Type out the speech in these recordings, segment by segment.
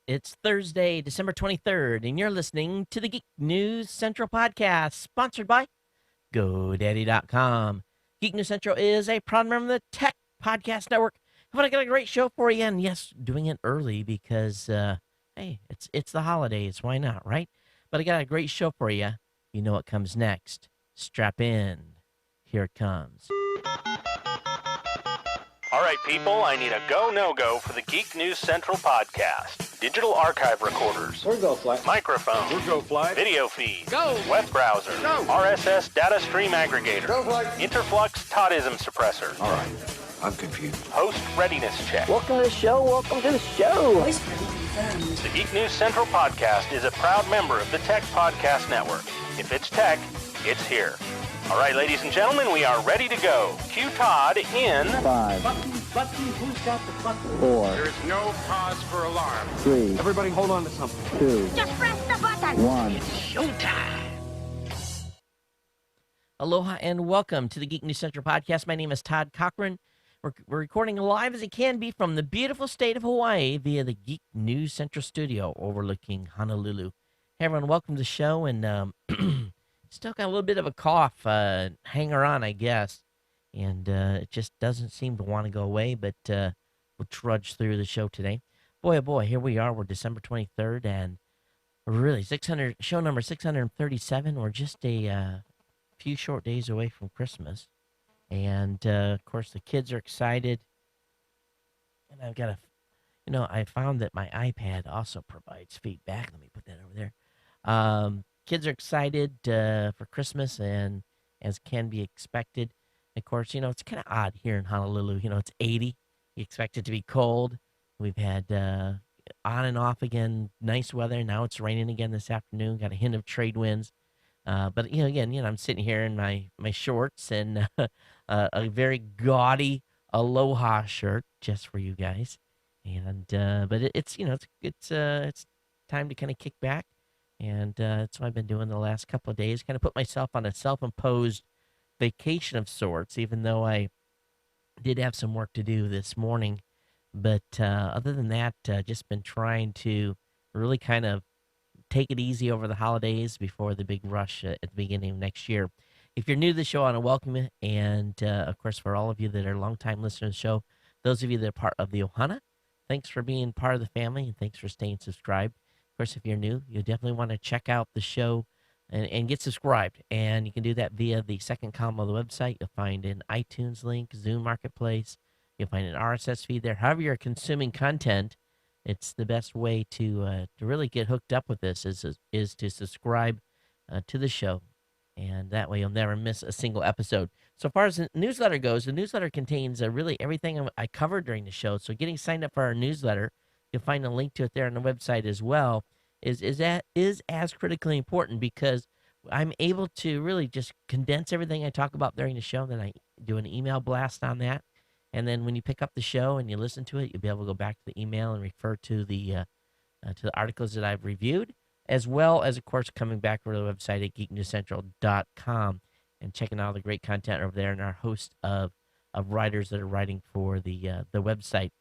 It's Thursday, December 23rd, and you're listening to the Geek News Central podcast, sponsored by GoDaddy.com. Geek News Central is a proud member of the Tech Podcast Network. I want to get a great show for you, and yes, doing it early because, hey, it's the holidays. Why not, right? But I got a great show for you. You know what comes next. Strap in. Here it comes. All right, people, I need a go, no-go for the Geek News Central podcast. Digital archive recorders. We're go fly. Microphone. We're go fly. Video feed. Go. Web browser. Go. RSS data stream aggregator. Go fly. Interflux Toddism suppressor. All right, I'm confused. Host readiness check. Welcome to the show. Welcome to the show. Voice ready confirmed. The Geek News Central podcast is a proud member of the Tech Podcast Network. If it's tech, it's here. All right, ladies and gentlemen, we are ready to go. Cue Todd in 5, Button, who's got the button? 4, There is no cause for alarm. 3, Everybody hold on to something. 2, Just press the button. 1. Aloha and welcome to the Geek News Central podcast. My name is Todd Cochran. We're recording live as it can be from the beautiful state of Hawaii via the Geek News Central studio overlooking Honolulu. Hey everyone, welcome to the show, and still got a little bit of a cough, hanger on, I guess, and it just doesn't seem to want to go away, but we'll trudge through the show today. Boy, oh boy, here we are. We're December 23rd, and really, show number 637. We're just a few short days away from Christmas, and of course, the kids are excited, and I've got I found that my iPad also provides feedback. Let me put that over there. Kids are excited for Christmas, and as can be expected. Of course, it's kind of odd here in Honolulu. It's 80. You expect it to be cold. We've had on and off again, nice weather. Now it's raining again this afternoon. Got a hint of trade winds. But, again, I'm sitting here in my shorts and a very gaudy Aloha shirt just for you guys. And but it's time to kind of kick back. And that's what I've been doing the last couple of days, kind of put myself on a self-imposed vacation of sorts, even though I did have some work to do this morning. But other than that, just been trying to really kind of take it easy over the holidays before the big rush at the beginning of next year. If you're new to the show, I want to welcome you. And, of course, for all of you that are longtime listeners to the show, those of you that are part of the Ohana, thanks for being part of the family, and thanks for staying subscribed. Of course, if you're new, you definitely want to check out the show and get subscribed. And you can do that via the second column of the website. You'll find an iTunes link, Zoom Marketplace. You'll find an RSS feed there. However you're consuming content, it's the best way to really get hooked up with this is to subscribe to the show. And that way you'll never miss a single episode. So far as the newsletter goes, the newsletter contains really everything I covered during the show. So getting signed up for our newsletter, you'll find a link to it there on the website as well, is as critically important, because I'm able to really just condense everything I talk about during the show. Then I do an email blast on that. And then when you pick up the show and you listen to it, you'll be able to go back to the email and refer to the articles that I've reviewed, as well as, of course, coming back over to the website at geeknewscentral.com and checking out all the great content over there and our host of writers that are writing for the website.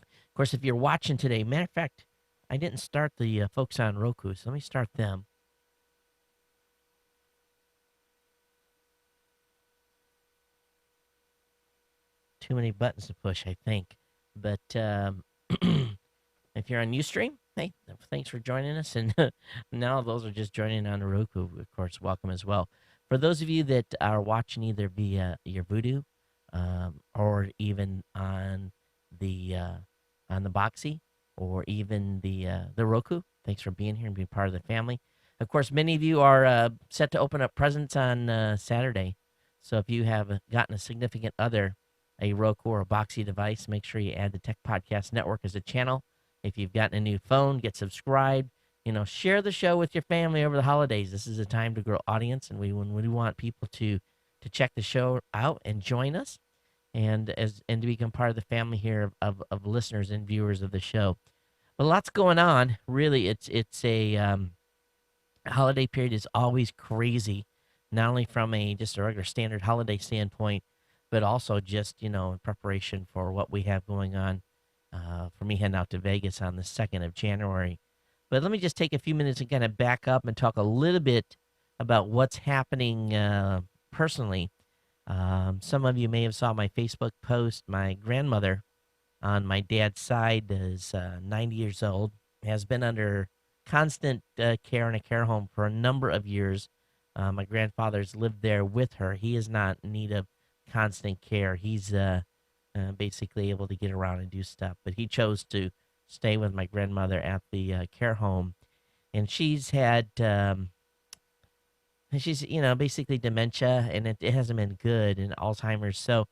Of course, if you're watching today, matter of fact, I didn't start the folks on Roku, so let me start them. Too many buttons to push, I think. But if you're on Ustream, hey, thanks for joining us. And now those are just joining on Roku, of course, welcome as well. For those of you that are watching either via your Vudu or even on the Boxy or even the Roku, thanks for being here and being part of the family. Of course, many of you are set to open up presents on Saturday. So if you have gotten a significant other a Roku or a Boxy device, make sure you add the Tech Podcast Network as a channel. If you've gotten a new phone, get subscribed. Share the show with your family over the holidays. This is a time to grow audience, and we want people to check the show out and join us, and to become part of the family here of listeners and viewers of the show. But lots going on. Really, it's a holiday period is always crazy, not only from just a regular standard holiday standpoint, but also just in preparation for what we have going on for me heading out to Vegas on the 2nd of January. But let me just take a few minutes and kind of back up and talk a little bit about what's happening personally. Some of you may have saw my Facebook post. My grandmother on my dad's side is 90 years old, has been under constant care in a care home for a number of years. My grandfather's lived there with her. He is not in need of constant care. He's basically able to get around and do stuff, but he chose to stay with my grandmother at the care home. And she's basically dementia, and it hasn't been good, and Alzheimer's. So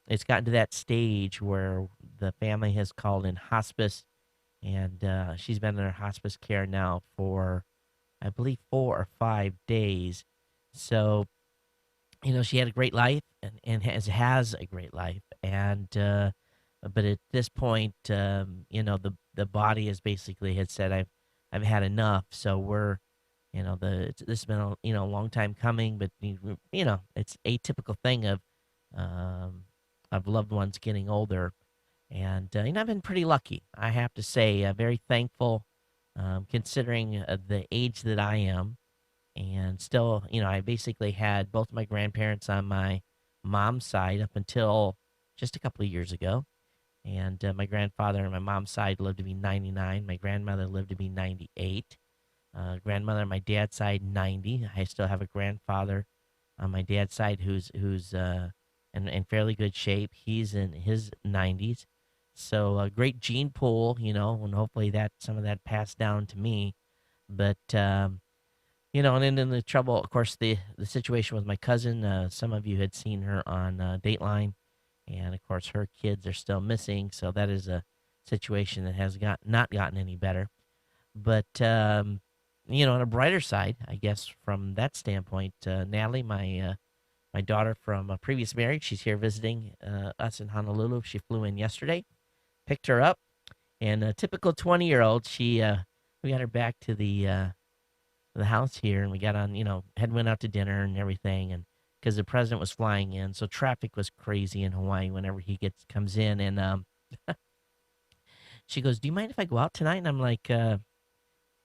it's gotten to that stage where the family has called in hospice, and she's been in her hospice care now for, I believe, 4 or 5 days. So she had a great life, and has a great life, and but at this point, the body has basically had said, I've had enough. So we're this has been a long time coming, but it's a typical thing of loved ones getting older. And I've been pretty lucky, I have to say, very thankful, considering the age that I am. And still, I basically had both my grandparents on my mom's side up until just a couple of years ago. And my grandfather on my mom's side lived to be 99. My grandmother lived to be 98. Grandmother on my dad's side, 90. I still have a grandfather on my dad's side who's in fairly good shape. He's in his 90s. So a great gene pool, and hopefully that some of that passed down to me. But and then in the trouble, of course, the situation with my cousin. Some of you had seen her on Dateline, and of course her kids are still missing. So that is a situation that has not gotten any better. But on a brighter side, I guess from that standpoint, Natalie, my daughter from a previous marriage, she's here visiting us in Honolulu. She flew in yesterday, picked her up, and a typical 20-year-old. We got her back to the house here, and we got on, went out to dinner and everything, and because the president was flying in, so traffic was crazy in Hawaii whenever he comes in, and she goes, "Do you mind if I go out tonight?" And I'm like,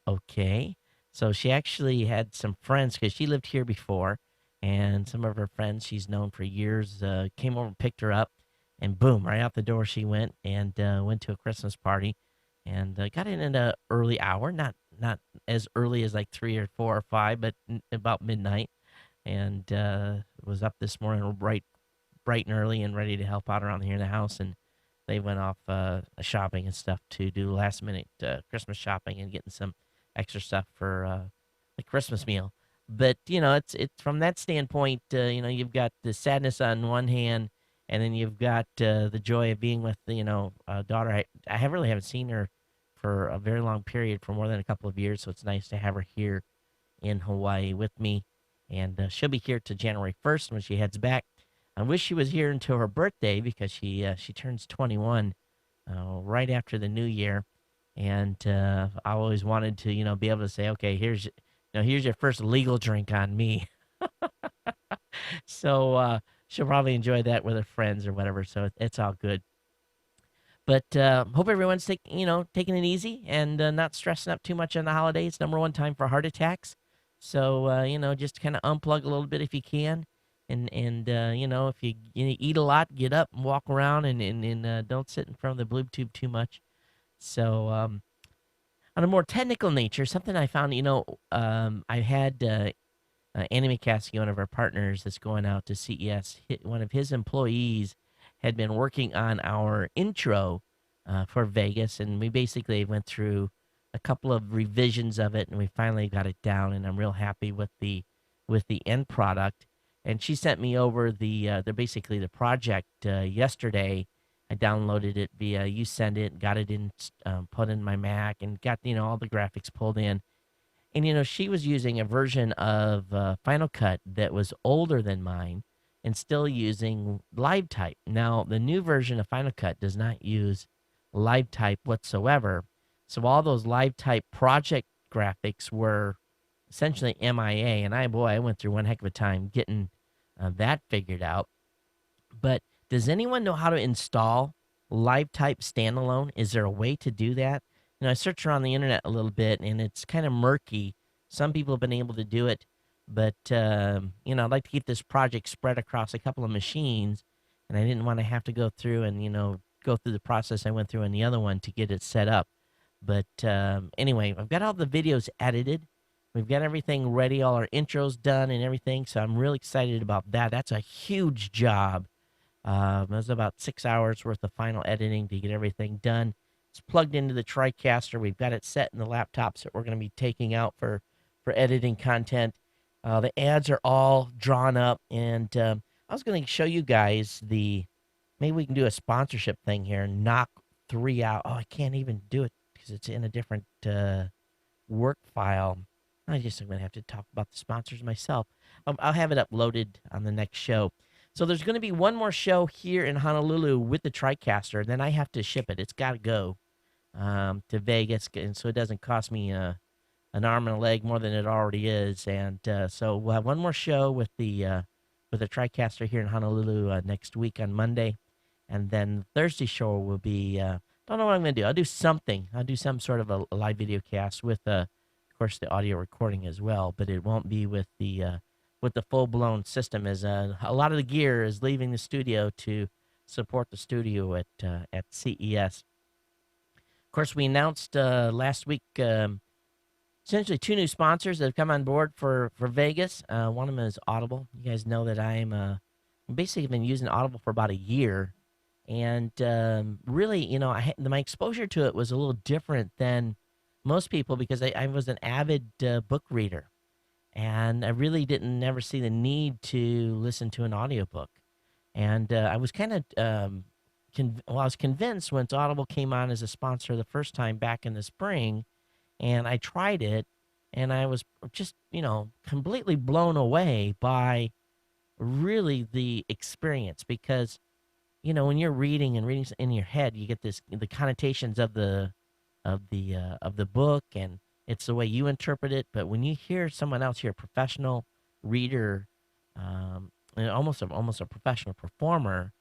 "Okay." So she actually had some friends because she lived here before, and some of her friends she's known for years came over and picked her up, and boom, right out the door she went, and went to a Christmas party, and got in at an early hour, not as early as like 3 or 4 or 5, but about midnight, and was up this morning bright and early and ready to help out around here in the house, and they went off shopping and stuff to do last minute Christmas shopping and getting some extra stuff for the Christmas meal. But it's from that standpoint. You've got the sadness on one hand, and then you've got the joy of being with daughter. I really haven't seen her for a very long period, for more than a couple of years. So it's nice to have her here in Hawaii with me, and she'll be here to January 1st when she heads back. I wish she was here until her birthday because she turns 21 right after the new year, and I always wanted to be able to say, okay, here's your first legal drink on me. So she'll probably enjoy that with her friends or whatever. So it's all good. But hope everyone's taking it easy and not stressing up too much on the holidays. Number one time for heart attacks. So just kind of unplug a little bit if you can, and if you eat a lot, get up and walk around, and don't sit in front of the blue tube too much. So on a more technical nature, something I found, I had Annie McCaskey, one of our partners that's going out to CES, one of his employees had been working on our intro for Vegas, and we basically went through a couple of revisions of it, and we finally got it down, and I'm real happy with the end product. And she sent me over the basically the project yesterday. I downloaded it via You Send It, got it in, put in my Mac, and got all the graphics pulled in. And she was using a version of Final Cut that was older than mine, and still using live type. Now, the new version of Final Cut does not use live type whatsoever. So all those live type project graphics were essentially MIA. And I went through one heck of a time getting that figured out. But does anyone know how to install live type standalone. Is there a way to do that? I searched around the internet a little bit, and it's kind of murky. Some people have been able to do it, but I'd like to keep this project spread across a couple of machines, and I didn't want to have to go through and go through the process I went through on the other one to get it set up. But anyway, I've got all the videos edited. We've got everything ready, all our intros done and everything. So I'm really excited about that. That's a huge job. It was about 6 hours worth of final editing to get everything done. It's plugged into the TriCaster. We've got it set in the laptops that we're going to be taking out for editing content. The ads are all drawn up, and I was going to show you guys maybe we can do a sponsorship thing here and knock 3 out. Oh, I can't even do it because it's in a different work file. I'm going to have to talk about the sponsors myself. I'll have it uploaded on the next show. So there's going to be one more show here in Honolulu with the TriCaster. Then I have to ship it. It's got to go to Vegas, and so it doesn't cost me an arm and a leg more than it already is. And so we'll have one more show with the TriCaster here in Honolulu next week on Monday, and then Thursday show will be. Don't know what I'm going to do. I'll do something. I'll do some sort of a live video cast with, of course, the audio recording as well. But it won't be with the full-blown system, as a lot of the gear is leaving the studio to support the studio at CES. Of course, we announced last week essentially 2 new sponsors that have come on board for Vegas. One of them is Audible. You guys know that I'm basically been using Audible for about a year. And really, my exposure to it was a little different than most people because I was an avid book reader. And I really never see the need to listen to an audiobook. And I was kind of, I was convinced once Audible came on as a sponsor the first time back in the spring, and I tried it, and I was just, completely blown away by really the experience because, when you're reading in your head, you get the connotations of the book, and it's the way you interpret it. But when you hear someone else, a professional reader, and almost a professional performer,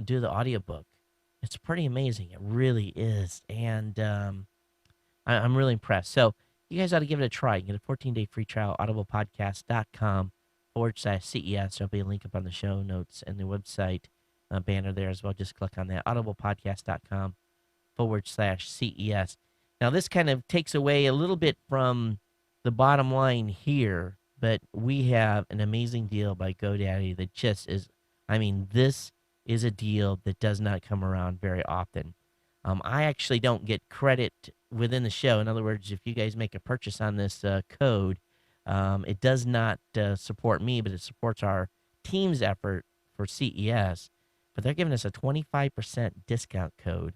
do the audiobook, it's pretty amazing. It really is, and I'm really impressed. So you guys ought to give it a try. You get a 14-day free trial, audiblepodcast.com/CES. There'll be a link up on the show notes and the website banner there as well. Just click on that, audiblepodcast.com/CES. Now, this kind of takes away a little bit from the bottom line here, but we have an amazing deal by GoDaddy that just is, this is a deal that does not come around very often. I actually don't get credit within the show. In other words, if you guys make a purchase on this code, it does not support me, but it supports our team's effort for CES. But they're giving us a 25% discount code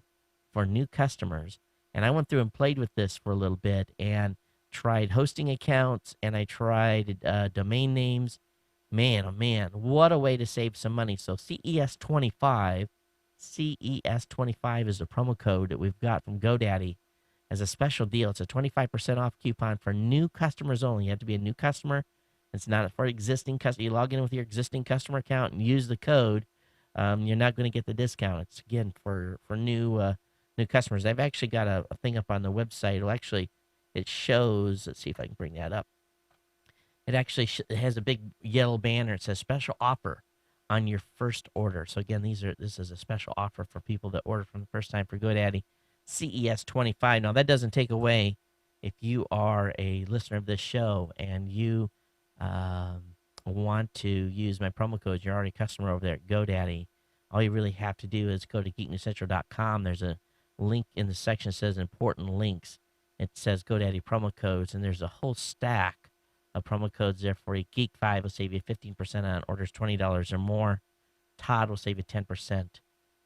for new customers. And I went through and played with this for a little bit and tried hosting accounts, and I tried domain names. Man, oh man, what a way to save some money. So CES25 is the promo code that we've got from GoDaddy as a special deal. It's a 25% off coupon for new customers only. You have to be a new customer. It's not for existing customers. You log in with your existing customer account and use the code. You're not going to get the discount. It's, again, for new customers. I've actually got a thing up on the website. It shows, let's see if I can bring that up. It actually it has a big yellow banner. It says special offer on your first order. So again, this is a special offer for people that order from the first time for GoDaddy. CES25. Now, that doesn't take away if you are a listener of this show and you want to use my promo code. You're already a customer over there at GoDaddy. All you really have to do is go to geeknewscentral.com. There's a link in the section that says important links. It says GoDaddy promo codes, and there's a whole stack of promo codes there for you. Geek5 will save you 15% on orders $20 or more. Todd will save you 10%.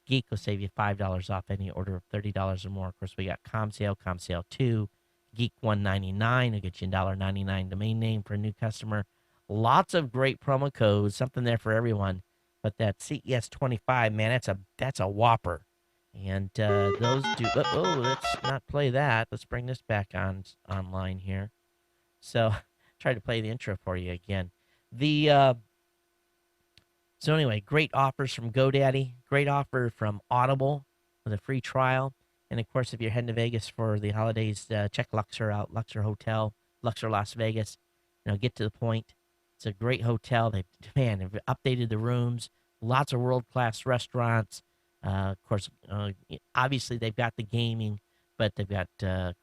Geek will save you $5 off any order of $30 or more. Of course, we got ComSale 2, Geek $1.99 will get you a $1.99 domain name for a new customer. Lots of great promo codes, something there for everyone. But that CES25, man, that's a whopper. And those do. Oh, let's not play that. Let's bring this back online here. So, try to play the intro for you again. The So anyway, great offers from GoDaddy, great offer from Audible with a free trial. And of course, if you're heading to Vegas for the holidays, check Luxor out, Luxor Hotel, Luxor Las Vegas. Get to the point. It's a great hotel. They've updated the rooms, lots of world-class restaurants. Of course, obviously they've got the gaming, but they've got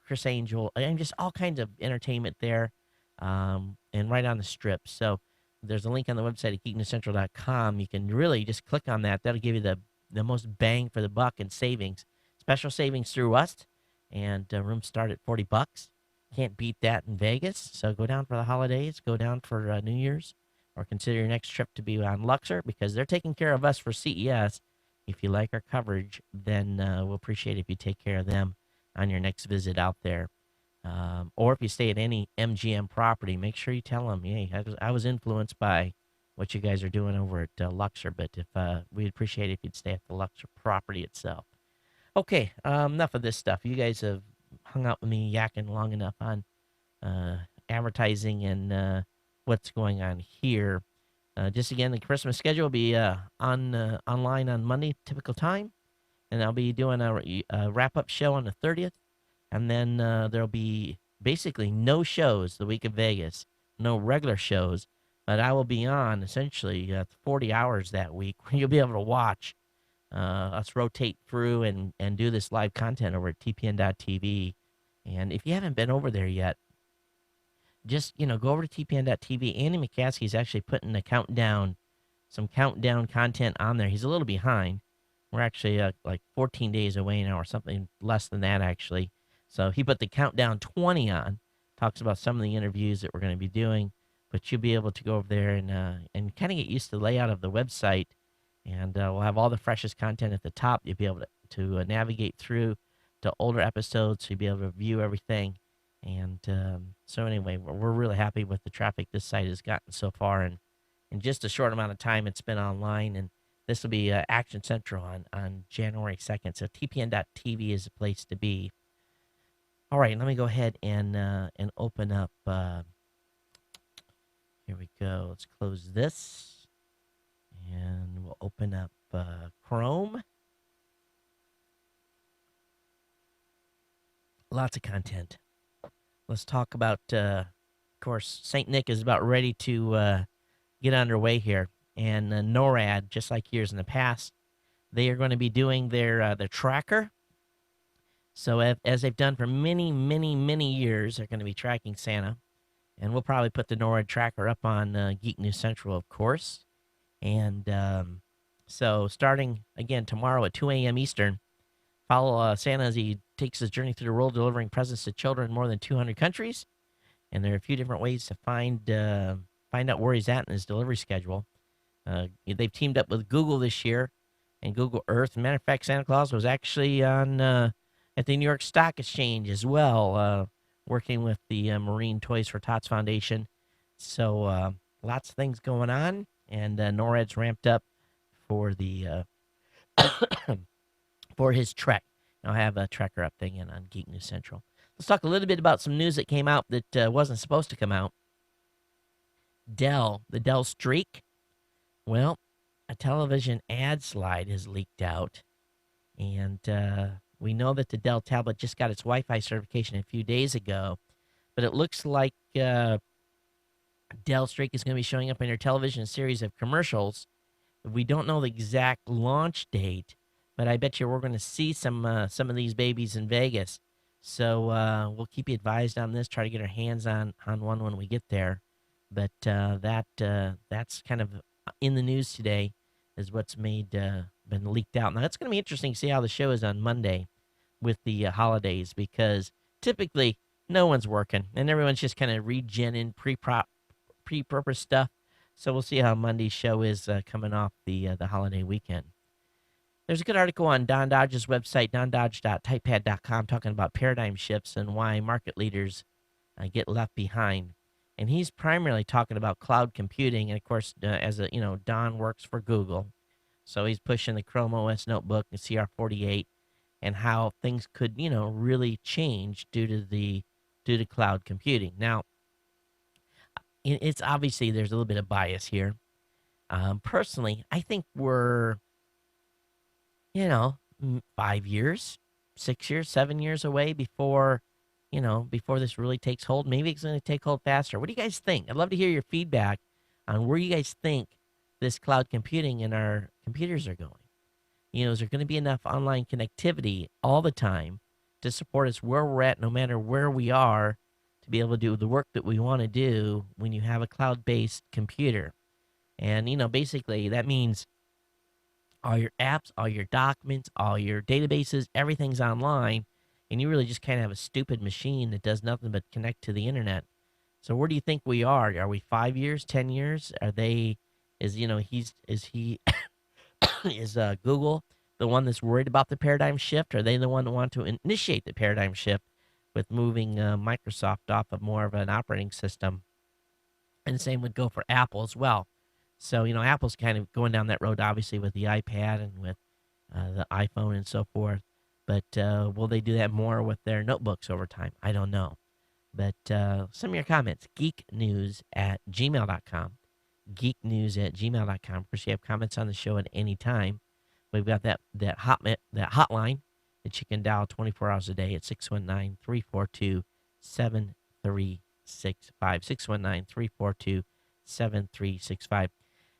Chris Angel and just all kinds of entertainment there, and right on the strip. So there's a link on the website at geeknewscentral.com. You can really just click on that. That'll give you the most bang for the buck and savings. Special savings through us, and rooms start at $40. Can't beat that in Vegas. So go down for the holidays, go down for New Year's, or consider your next trip to be on Luxor because they're taking care of us for CES. If you like our coverage, then we'll appreciate it if you take care of them on your next visit out there. Or if you stay at any MGM property, make sure you tell them, hey, I was influenced by what you guys are doing over at Luxor, but if we'd appreciate it if you'd stay at the Luxor property itself. Okay, enough of this stuff. You guys have hung out with me yakking long enough on advertising and what's going on here. Just again, the Christmas schedule will be online on Monday, typical time, and I'll be doing a wrap-up show on the 30th. And then there'll be basically no shows the week of Vegas, no regular shows, but I will be on essentially 40 hours that week where you'll be able to watch us rotate through and do this live content over at tpn.tv. And if you haven't been over there yet, just, go over to tpn.tv. Andy McCaskey is actually putting some countdown content on there. He's a little behind. We're actually like 14 days away now or something less than that, actually. So he put the Countdown 20 on, talks about some of the interviews that we're going to be doing, but you'll be able to go over there and kind of get used to the layout of the website, and we'll have all the freshest content at the top. You'll be able to navigate through to older episodes, so you'll be able to view everything. And so anyway, we're really happy with the traffic this site has gotten so far, and in just a short amount of time it's been online, and this will be Action Central on January 2nd, so tpn.tv is the place to be. All right, let me go ahead and open up. Here we go. Let's close this, and we'll open up Chrome. Lots of content. Let's talk about. Of course, Saint Nick is about ready to get underway here, and NORAD, just like years in the past, they are going to be doing their tracker. So as they've done for many, many, many years, they're going to be tracking Santa. And we'll probably put the NORAD tracker up on Geek News Central, of course. And so starting, again, tomorrow at 2 a.m. Eastern, follow Santa as he takes his journey through the world delivering presents to children in more than 200 countries. And there are a few different ways to find out where he's at in his delivery schedule. They've teamed up with Google this year and Google Earth. Matter of fact, Santa Claus was actually on... at the New York Stock Exchange as well, working with the Marine Toys for Tots Foundation. So lots of things going on, and NORAD's ramped up for the for his trek. I'll have a tracker up thing in on Geek News Central. Let's talk a little bit about some news that came out that wasn't supposed to come out. The Dell Streak. Well, a television ad slide has leaked out, and we know that the Dell tablet just got its Wi-Fi certification a few days ago, but it looks like Dell Streak is going to be showing up in your television series of commercials. We don't know the exact launch date, but I bet you we're going to see some of these babies in Vegas. So we'll keep you advised on this. Try to get our hands on one when we get there. But that's kind of in the news today, is what's been leaked out. Now, it's going to be interesting to see how the show is on Monday with the holidays, because typically no one's working and everyone's just kind of regenning pre-purpose stuff. So we'll see how Monday's show is coming off the holiday weekend. There's a good article on Don Dodge's website, dondodge.typepad.com, talking about paradigm shifts and why market leaders get left behind. And he's primarily talking about cloud computing. And of course, Don works for Google. So he's pushing the Chrome OS notebook and CR48 and how things could, really change due to cloud computing. Now, it's obviously there's a little bit of bias here. Personally, I think we're 5 years, 6 years, 7 years away before before this really takes hold. Maybe it's going to take hold faster. What do you guys think? I'd love to hear your feedback on where you guys think this cloud computing and our computers are going. Is there going to be enough online connectivity all the time to support us where we're at, no matter where we are, to be able to do the work that we want to do when you have a cloud-based computer? And, basically that means all your apps, all your documents, all your databases, everything's online, and you really just kind of have a stupid machine that does nothing but connect to the internet. So where do you think we are? Are we 5 years, 10 years? Are they? Is you know he's is he is Google the one that's worried about the paradigm shift? Are they the one that want to initiate the paradigm shift with moving Microsoft off of more of an operating system? And the same would go for Apple as well. So, Apple's kind of going down that road, obviously, with the iPad and with the iPhone and so forth. But will they do that more with their notebooks over time? I don't know. But some of your comments, geeknews@gmail.com. Geeknews@gmail.com. Of course, you have comments on the show at any time. We've got that hotline that you can dial 24 hours a day at 619-342-7365. 619-342-7365.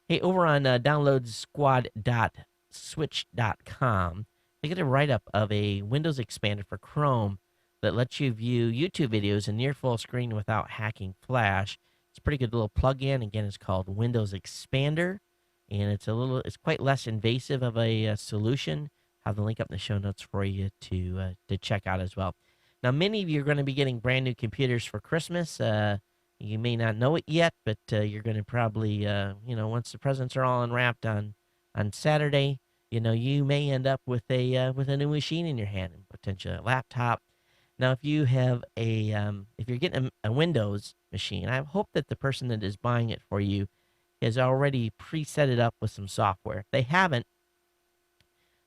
Hey, over on downloadsquad.switch.com, they get a write-up of a Windows Expander for Chrome that lets you view YouTube videos in near full screen without hacking Flash. It's a pretty good little plug-in. Again, it's called Windows Expander, and it's quite less invasive of a solution. I'll have the link up in the show notes for you to check out as well. Now, many of you are going to be getting brand new computers for Christmas. You may not know it yet, but you're going to probably, once the presents are all unwrapped on Saturday, you may end up with a new machine in your hand, and potentially a laptop. Now, if you have if you're getting a Windows machine, I hope that the person that is buying it for you has already preset it up with some software. If they haven't,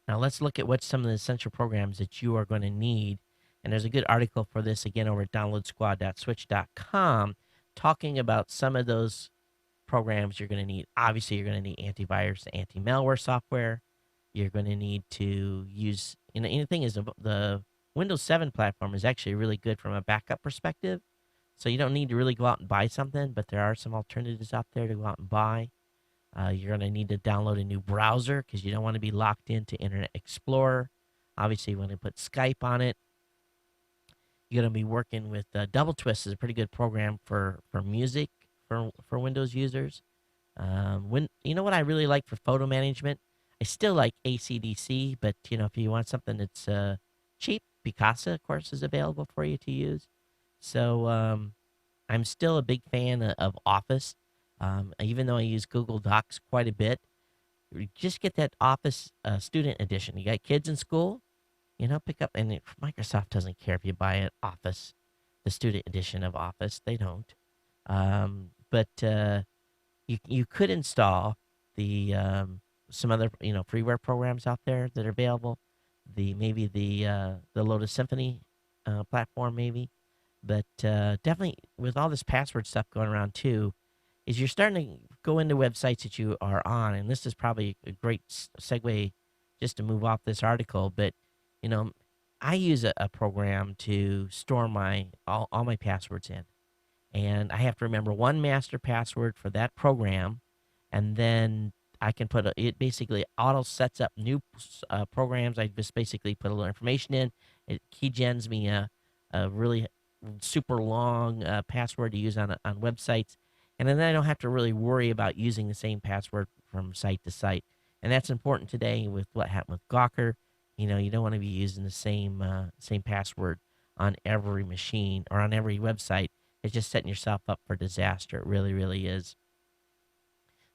now let's look at what some of the essential programs that you are going to need. And there's a good article for this again over at downloadsquad.switch.com talking about some of those programs you're going to need. Obviously, you're going to need antivirus, anti-malware software. You're going to need to use, and the thing is, the Windows 7 platform is actually really good from a backup perspective. So you don't need to really go out and buy something, but there are some alternatives out there to go out and buy. You're going to need to download a new browser because you don't want to be locked into Internet Explorer. Obviously, you want to put Skype on it. You're going to be working with Double Twist is a pretty good program for music for Windows users. You know what I really like for photo management? I still like ACDC, but if you want something that's cheap, Picasa, of course, is available for you to use. So I'm still a big fan of Office, even though I use Google Docs quite a bit. Just get that Office Student Edition. You got kids in school, pick up, and Microsoft doesn't care if you buy an Office, the Student Edition of Office. They don't. But you could install the some other freeware programs out there that are available. Maybe the Lotus Symphony platform maybe, but definitely with all this password stuff going around too, is you're starting to go into websites that you are on, and this is probably a great segue just to move off this article. But I use a program to store all my passwords in, and I have to remember one master password for that program, and then I can it basically auto sets up new programs. I just basically put a little information in. It keygens me a really super long password to use on websites, and then I don't have to really worry about using the same password from site to site. And that's important today with what happened with Gawker. You don't want to be using the same password on every machine or on every website. It's just setting yourself up for disaster. It really, really is.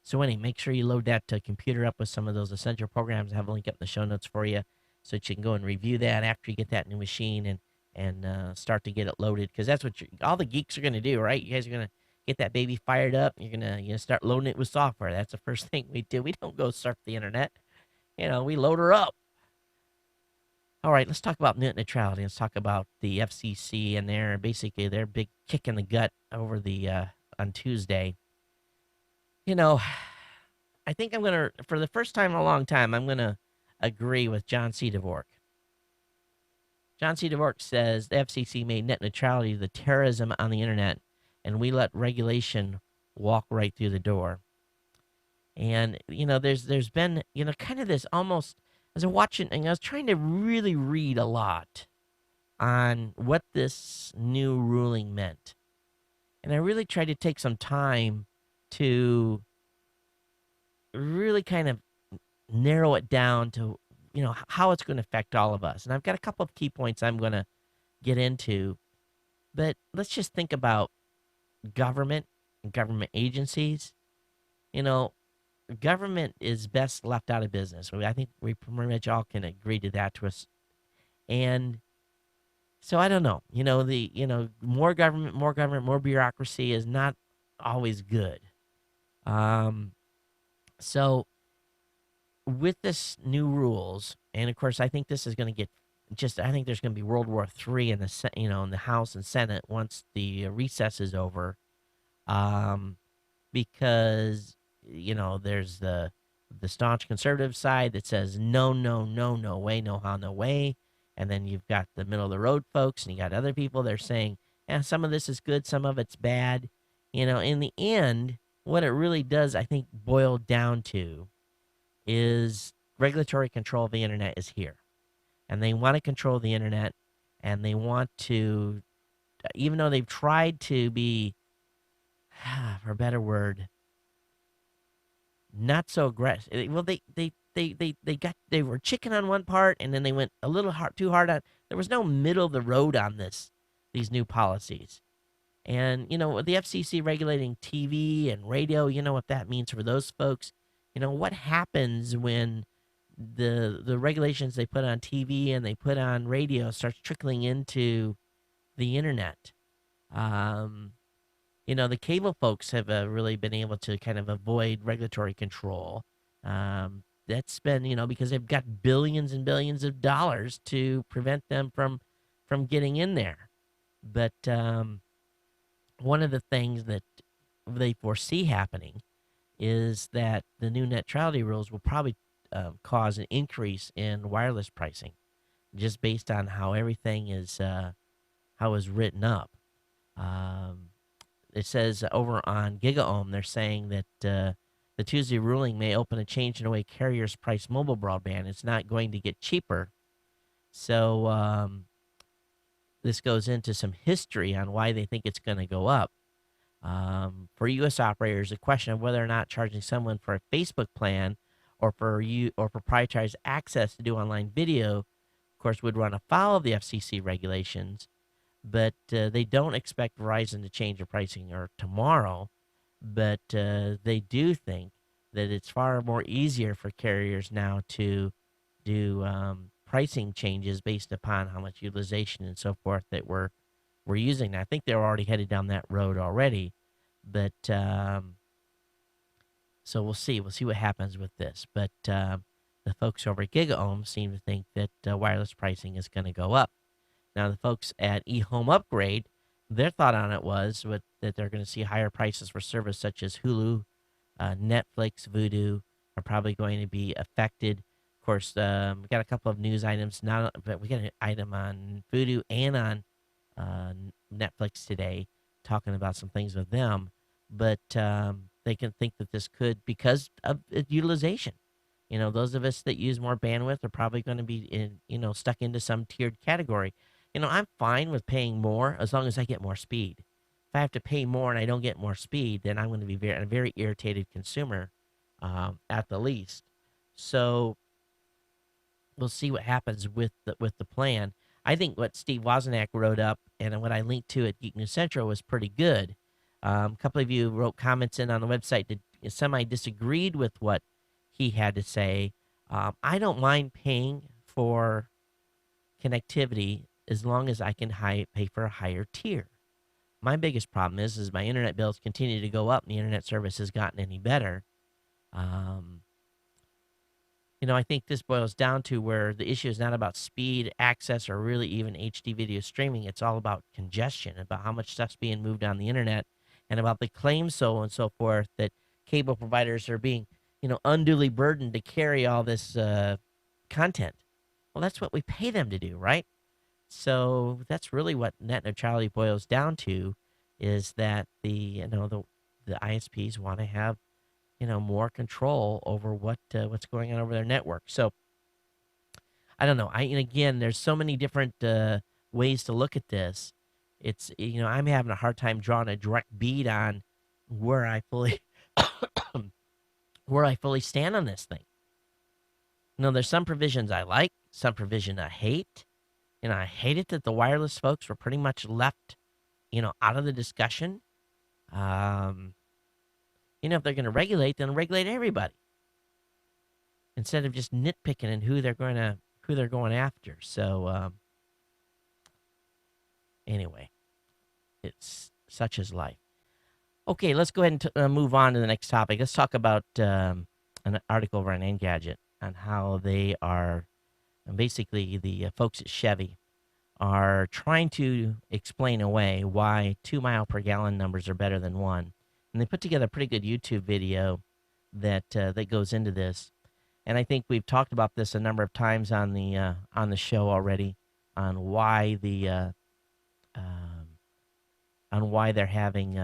So anyway, make sure you load that computer up with some of those essential programs. I have a link up in the show notes for you so that you can go and review that after you get that new machine and start to get it loaded, because that's what all the geeks are going to do, right? You guys are going to get that baby fired up. You're going to start loading it with software. That's the first thing we do. We don't go surf the internet. We load her up. All right, let's talk about net neutrality. Let's talk about the FCC and their big kick in the gut over on Tuesday. I think I'm gonna, for the first time in a long time, I'm gonna agree with John C. Dvorak. John C. Dvorak says the FCC made net neutrality the terrorism on the internet, and we let regulation walk right through the door. And there's been kind of this almost as I watching, and I was trying to really read a lot on what this new ruling meant, and I really tried to take some time to really kind of narrow it down to how it's going to affect all of us. And I've got a couple of key points I'm going to get into, but let's just think about government and government agencies. You know, government is best left out of business. I think we pretty much all can agree to that to us. And so I don't know. More government, more bureaucracy is not always good. So with this new rules, and of course, I think this is going to get I think there's going to be World War III in in the House and Senate once the recess is over, because there's the staunch conservative side that says no, no, no, no way, no how, no way, and then you've got the middle of the road folks, and you got other people. They're saying, yeah, some of this is good, some of it's bad. In the end, what it really does, I think, boil down to is regulatory control of the internet is here. And they want to control the internet, and they want to, even though they've tried to be, for a better word, not so aggressive. Well, they were chicken on one part, and then they went a little too hard on. There was no middle of the road on these new policies. And the FCC regulating TV and radio, you know what that means for those folks. What happens when the regulations they put on TV and they put on radio starts trickling into the internet? The cable folks have really been able to kind of avoid regulatory control. That's been, because they've got billions and billions of dollars to prevent them from getting in there. But one of the things that they foresee happening is that the new net neutrality rules will probably cause an increase in wireless pricing, just based on how everything is how is written up. It says over on GigaOM, they're saying that the Tuesday ruling may open a change in the way carriers price mobile broadband. It's not going to get cheaper. So this goes into some history on why they think it's going to go up. For U.S. operators, the question of whether or not charging someone for a Facebook plan or for proprietary access to do online video, of course, would run afoul of the FCC regulations. But they don't expect Verizon to change their pricing or tomorrow. But they do think that it's far more easier for carriers now to do pricing changes based upon how much utilization and so forth that we're using. Now, I think they're already headed down that road already. But so we'll see. We'll see what happens with this. But the folks over at GigaOM seem to think that wireless pricing is going to go up. Now, the folks at eHome Upgrade, their thought on it was that they're going to see higher prices for service such as Hulu, Netflix, Vudu are probably going to be affected. Of course, we got a couple of news items now, but we got an item on Vudu and on Netflix today talking about some things with them. But they can think that this could, because of utilization. Those of us that use more bandwidth are probably going to be stuck into some tiered category. I'm fine with paying more as long as I get more speed. If I have to pay more and I don't get more speed, then I'm going to be a very irritated consumer at the least. So we'll see what happens with the plan. I think what Steve Wozniak wrote up and what I linked to at Geek News Central was pretty good. A couple of you wrote comments in on the website that semi disagreed with what he had to say. I don't mind paying for connectivity as long as I can pay for a higher tier. My biggest problem is my internet bills continue to go up and the internet service has gotten any better. I think this boils down to where the issue is not about speed, access, or really even HD video streaming. It's all about congestion, about how much stuff's being moved on the internet, and about the claims so and so forth that cable providers are being, unduly burdened to carry all this content. Well, that's what we pay them to do, right? So that's really what net neutrality boils down to, is that the ISPs want to have more control over what's going on over their network. So I don't know. And again, there's so many different ways to look at this. It's I'm having a hard time drawing a direct bead on where I fully where I fully stand on this thing. There's some provisions I like, some provision I hate. I hate it that the wireless folks were pretty much left, out of the discussion. If they're going to regulate, then regulate everybody instead of just nitpicking and who they're going after. So anyway, it's such is life. Okay, let's go ahead and move on to the next topic. Let's talk about an article over on Engadget on how they are basically the folks at Chevy are trying to explain away why 2 mile per gallon numbers are better than one. And they put together a pretty good YouTube video that goes into this. And I think we've talked about this a number of times on the show already, on why they're having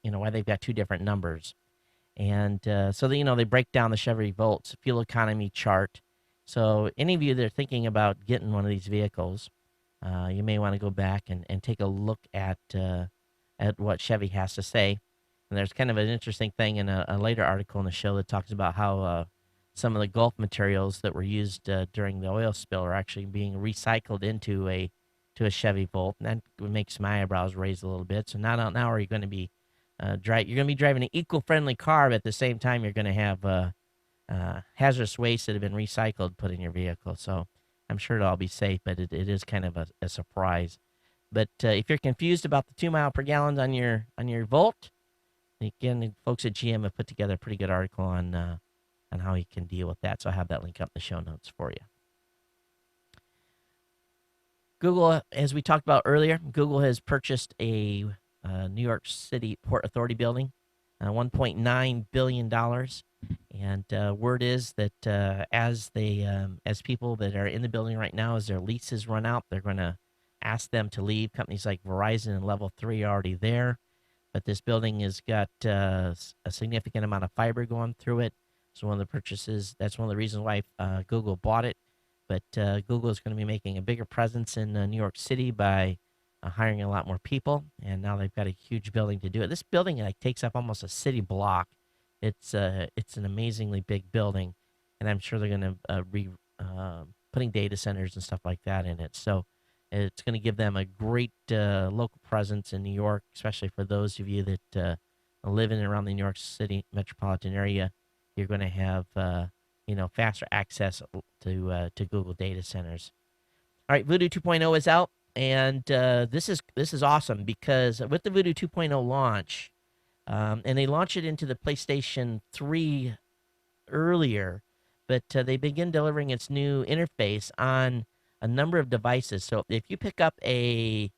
why they've got two different numbers. And so they break down the Chevy Volt's fuel economy chart. So any of you that are thinking about getting one of these vehicles, you may want to go back and take a look at what Chevy has to say. And there's kind of an interesting thing in a later article in the show that talks about how some of the Gulf materials that were used during the oil spill are actually being recycled into a Chevy Volt, and that makes my eyebrows raise a little bit. So now are you going to be you're going to be driving an eco-friendly car, but at the same time you're going to have hazardous waste that have been recycled put in your vehicle. So I'm sure it'll all be safe, but it is kind of a surprise. But if you're confused about the 2 mile per gallon on your Volt, again, the folks at GM have put together a pretty good article on how you can deal with that. So I have that link up in the show notes for you. Google, as we talked about earlier, Google has purchased a New York City Port Authority building, $1.9 billion. And word is that as people that are in the building right now, as their leases run out, they're going to ask them to leave. Companies like Verizon and Level 3 are already there. But this building has got a significant amount of fiber going through it. So one of the purchases, that's one of the reasons why Google bought it. But Google is going to be making a bigger presence in New York City by hiring a lot more people. And now they've got a huge building to do it. This building takes up almost a city block. It's an amazingly big building. And I'm sure they're going to be putting data centers and stuff like that in it. So it's going to give them a great local presence in New York, especially for those of you that live in and around the New York City metropolitan area. You're going to have faster access to Google data centers. All right, Voodoo 2.0 is out, and this is awesome because with the Voodoo 2.0 launch, and they launch it into the PlayStation 3 earlier, but they begin delivering its new interface on a number of devices. So if you pick up a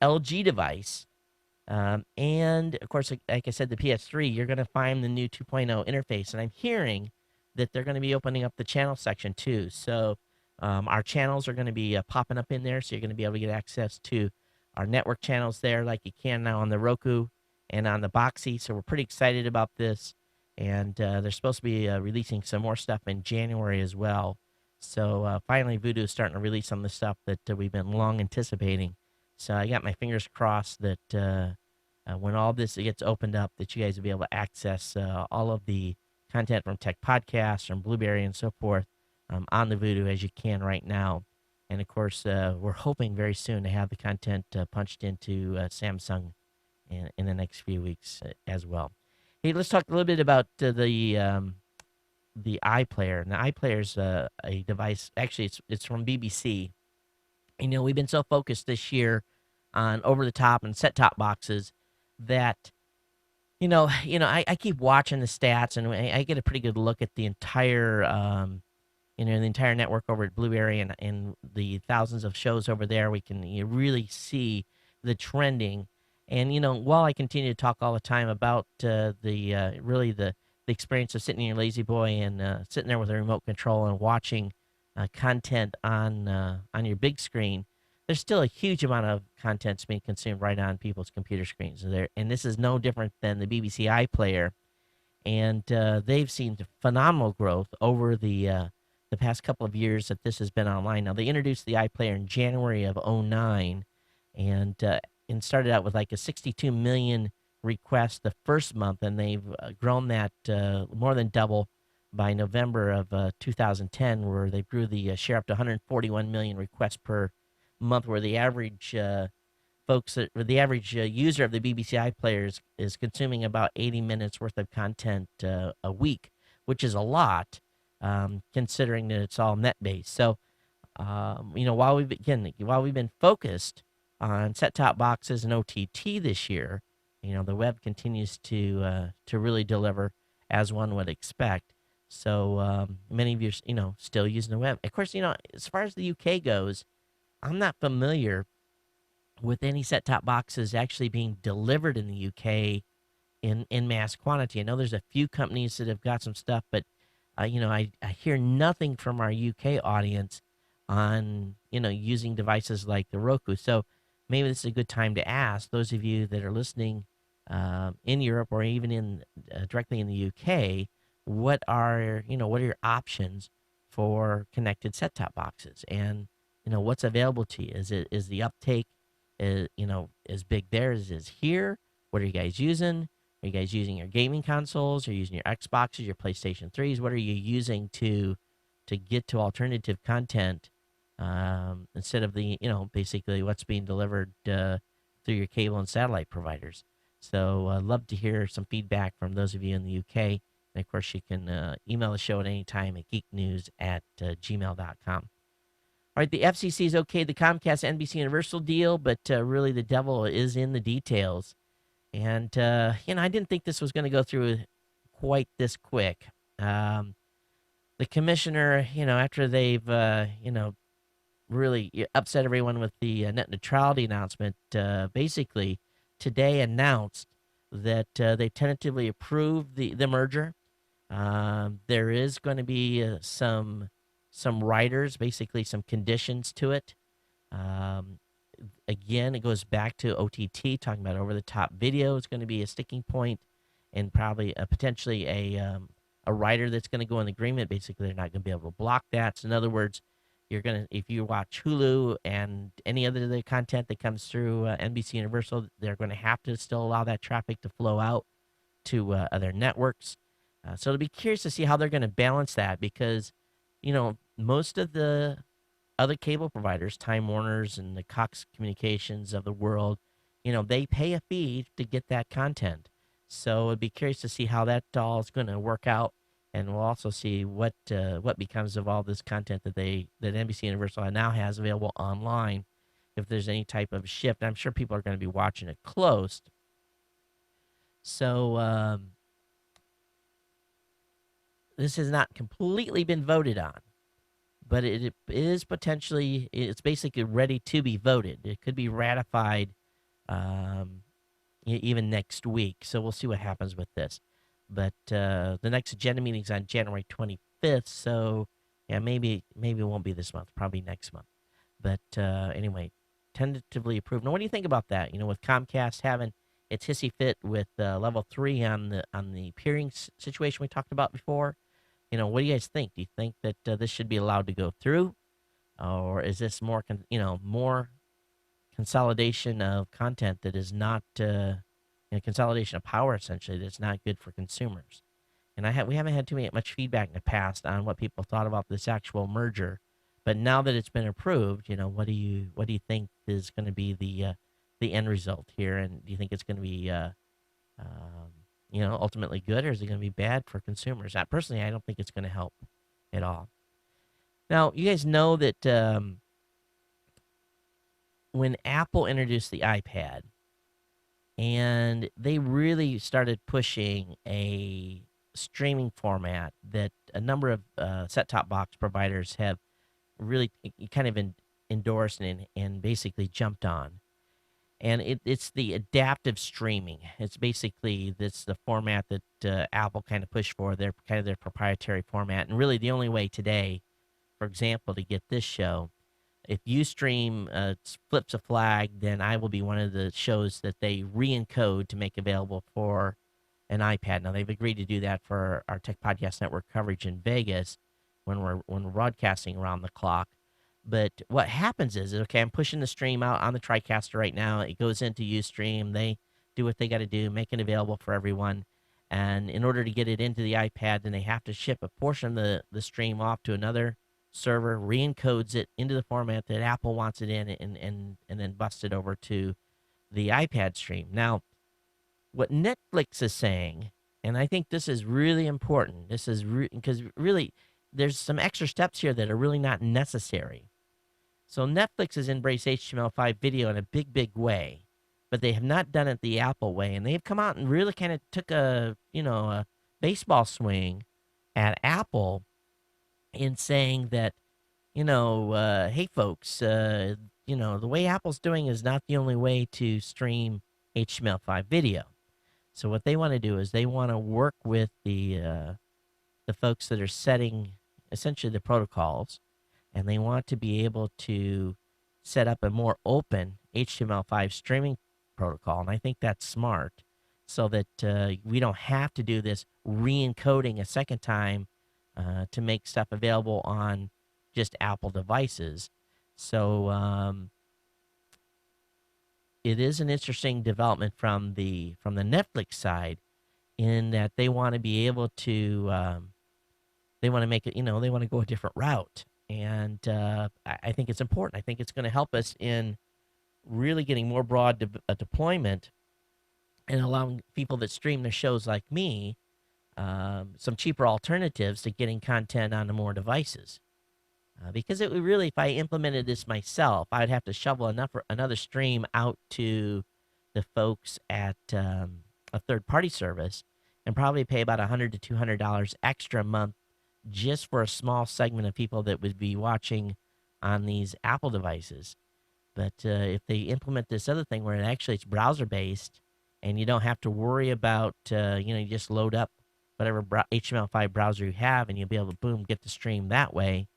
LG device, and of course, like I said, the PS3, you're going to find the new 2.0 interface. And I'm hearing that they're going to be opening up the channel section too. So our channels are going to be popping up in there. So you're going to be able to get access to our network channels there like you can now on the Roku and on the Boxy. So we're pretty excited about this. And they're supposed to be releasing some more stuff in January as well. So finally, Voodoo is starting to release some of the stuff that we've been long anticipating. So I got my fingers crossed that when all this gets opened up, that you guys will be able to access all of the content from Tech Podcasts, from Blueberry and so forth on the Voodoo as you can right now. And of course, we're hoping very soon to have the content punched into Samsung in the next few weeks as well. Hey, let's talk a little bit about the iPlayer. And the iPlayer is a device. Actually, it's from BBC. We've been so focused this year on over-the-top and set-top boxes that I keep watching the stats, and I get a pretty good look at the entire the entire network over at Blueberry and the thousands of shows over there. We can really see the trending. And while I continue to talk all the time about the the experience of sitting in your lazy boy and sitting there with a remote control and watching content on your big screen, there's still a huge amount of content being consumed right on people's computer screens. And this is no different than the BBC iPlayer, and they've seen phenomenal growth over the past couple of years that this has been online. Now they introduced the iPlayer in January of '09, and started out with like a 62 million requests the first month, and they've grown that more than double by November of 2010, where they grew the share up to 141 million requests per month, where the average user of the BBC iPlayer is consuming about 80 minutes worth of content a week, which is a lot, considering that it's all net based. So, while we've been focused on set top boxes and OTT this year, the web continues to really deliver as one would expect. So many of you, still using the web. Of course, as far as the UK goes, I'm not familiar with any set-top boxes actually being delivered in the UK in mass quantity. I know there's a few companies that have got some stuff, but I hear nothing from our UK audience on using devices like the Roku. So maybe this is a good time to ask those of you that are listening in Europe or even in directly in the UK, what are your options for connected set-top boxes, and what's available to you? Is the uptake as big there as it is here? What are you guys using? Are you guys using your gaming consoles? Are you using your Xboxes, your PlayStation 3s? What are you using to get to alternative content instead of the basically what's being delivered through your cable and satellite providers? So I'd love to hear some feedback from those of you in the UK. And of course, you can email the show at any time at geeknews@gmail.com. All right, the FCC's okayed the Comcast NBC Universal deal, but really the devil is in the details. And, I didn't think this was going to go through quite this quick. The commissioner, after they've, really upset everyone with the net neutrality announcement, basically today announced that they tentatively approved the merger. There is going to be some riders, basically some conditions to it. Again, it goes back to OTT, talking about over-the-top video is going to be a sticking point, and probably potentially a rider that's going to go in agreement. Basically, they're not going to be able to block that. So in other words, if you watch Hulu and any other content that comes through NBC Universal, they're going to have to still allow that traffic to flow out to other networks. So it'll be curious to see how they're going to balance that, because most of the other cable providers, Time Warners and the Cox Communications of the world, they pay a fee to get that content. So it'd be curious to see how that all is going to work out, and we'll also see what becomes of all this content that NBC Universal now has available online. If there's any type of shift, I'm sure people are going to be watching it close. So this has not completely been voted on, but it is potentially, it's basically ready to be voted. It could be ratified even next week. So we'll see what happens with this. But the next agenda meeting is on January 25th. So yeah, maybe it won't be this month, probably next month. But anyway, tentatively approved. Now, what do you think about that? With Comcast having its hissy fit with level 3 on the peering situation we talked about before. What do you guys think? Do you think that this should be allowed to go through, or is this more consolidation of content that is not consolidation of power, essentially, that's not good for consumers? And we haven't had much feedback in the past on what people thought about this actual merger, but now that it's been approved, what do you think is going to be the end result here? And do you think it's going to be ultimately good, or is it going to be bad for consumers? Personally, I don't think it's going to help at all. Now, you guys know that when Apple introduced the iPad, and they really started pushing a streaming format that a number of set-top box providers have really kind of endorsed and basically jumped on. and it's the adaptive streaming. It's basically this the format that Apple kind of pushed for. Their kind of their proprietary format, and really the only way today, for example, to get this show, if Ustream flips a flag, then I will be one of the shows that they re-encode to make available for an iPad. Now they've agreed to do that for our Tech Podcast Network coverage in Vegas when we're broadcasting around the clock. But what happens is, okay, I'm pushing the stream out on the TriCaster right now. It goes into Ustream. They do what they got to do, make it available for everyone. And in order to get it into the iPad, then they have to ship a portion of the stream off to another server, re-encodes it into the format that Apple wants it in, and then busts it over to the iPad stream. Now, what Netflix is saying, and I think this is really important. This is because really there's some extra steps here that are really not necessary. So Netflix has embraced HTML5 video in a big, big way, but they have not done it the Apple way, and they've come out and really kind of took a baseball swing at Apple in saying that, hey folks, the way Apple's doing is not the only way to stream HTML5 video. So what they want to do is they want to work with the folks that are setting essentially the protocols, and they want to be able to set up a more open HTML5 streaming protocol. And I think that's smart, so that we don't have to do this re-encoding a second time to make stuff available on just Apple devices. So it is an interesting development from the Netflix side, in that they want to be able to they want to make it, they want to go a different route. And I think it's important. I think it's going to help us in really getting more broad deployment, and allowing people that stream their shows like me some cheaper alternatives to getting content onto more devices. Because it would really, if I implemented this myself, I'd have to shovel another stream out to the folks at a third-party service, and probably pay about $100 to $200 extra a month just for a small segment of people that would be watching on these Apple devices. But if they implement this other thing where it's browser-based, and you don't have to worry about, you just load up whatever HTML5 browser you have, and you'll be able to, boom, get the stream that way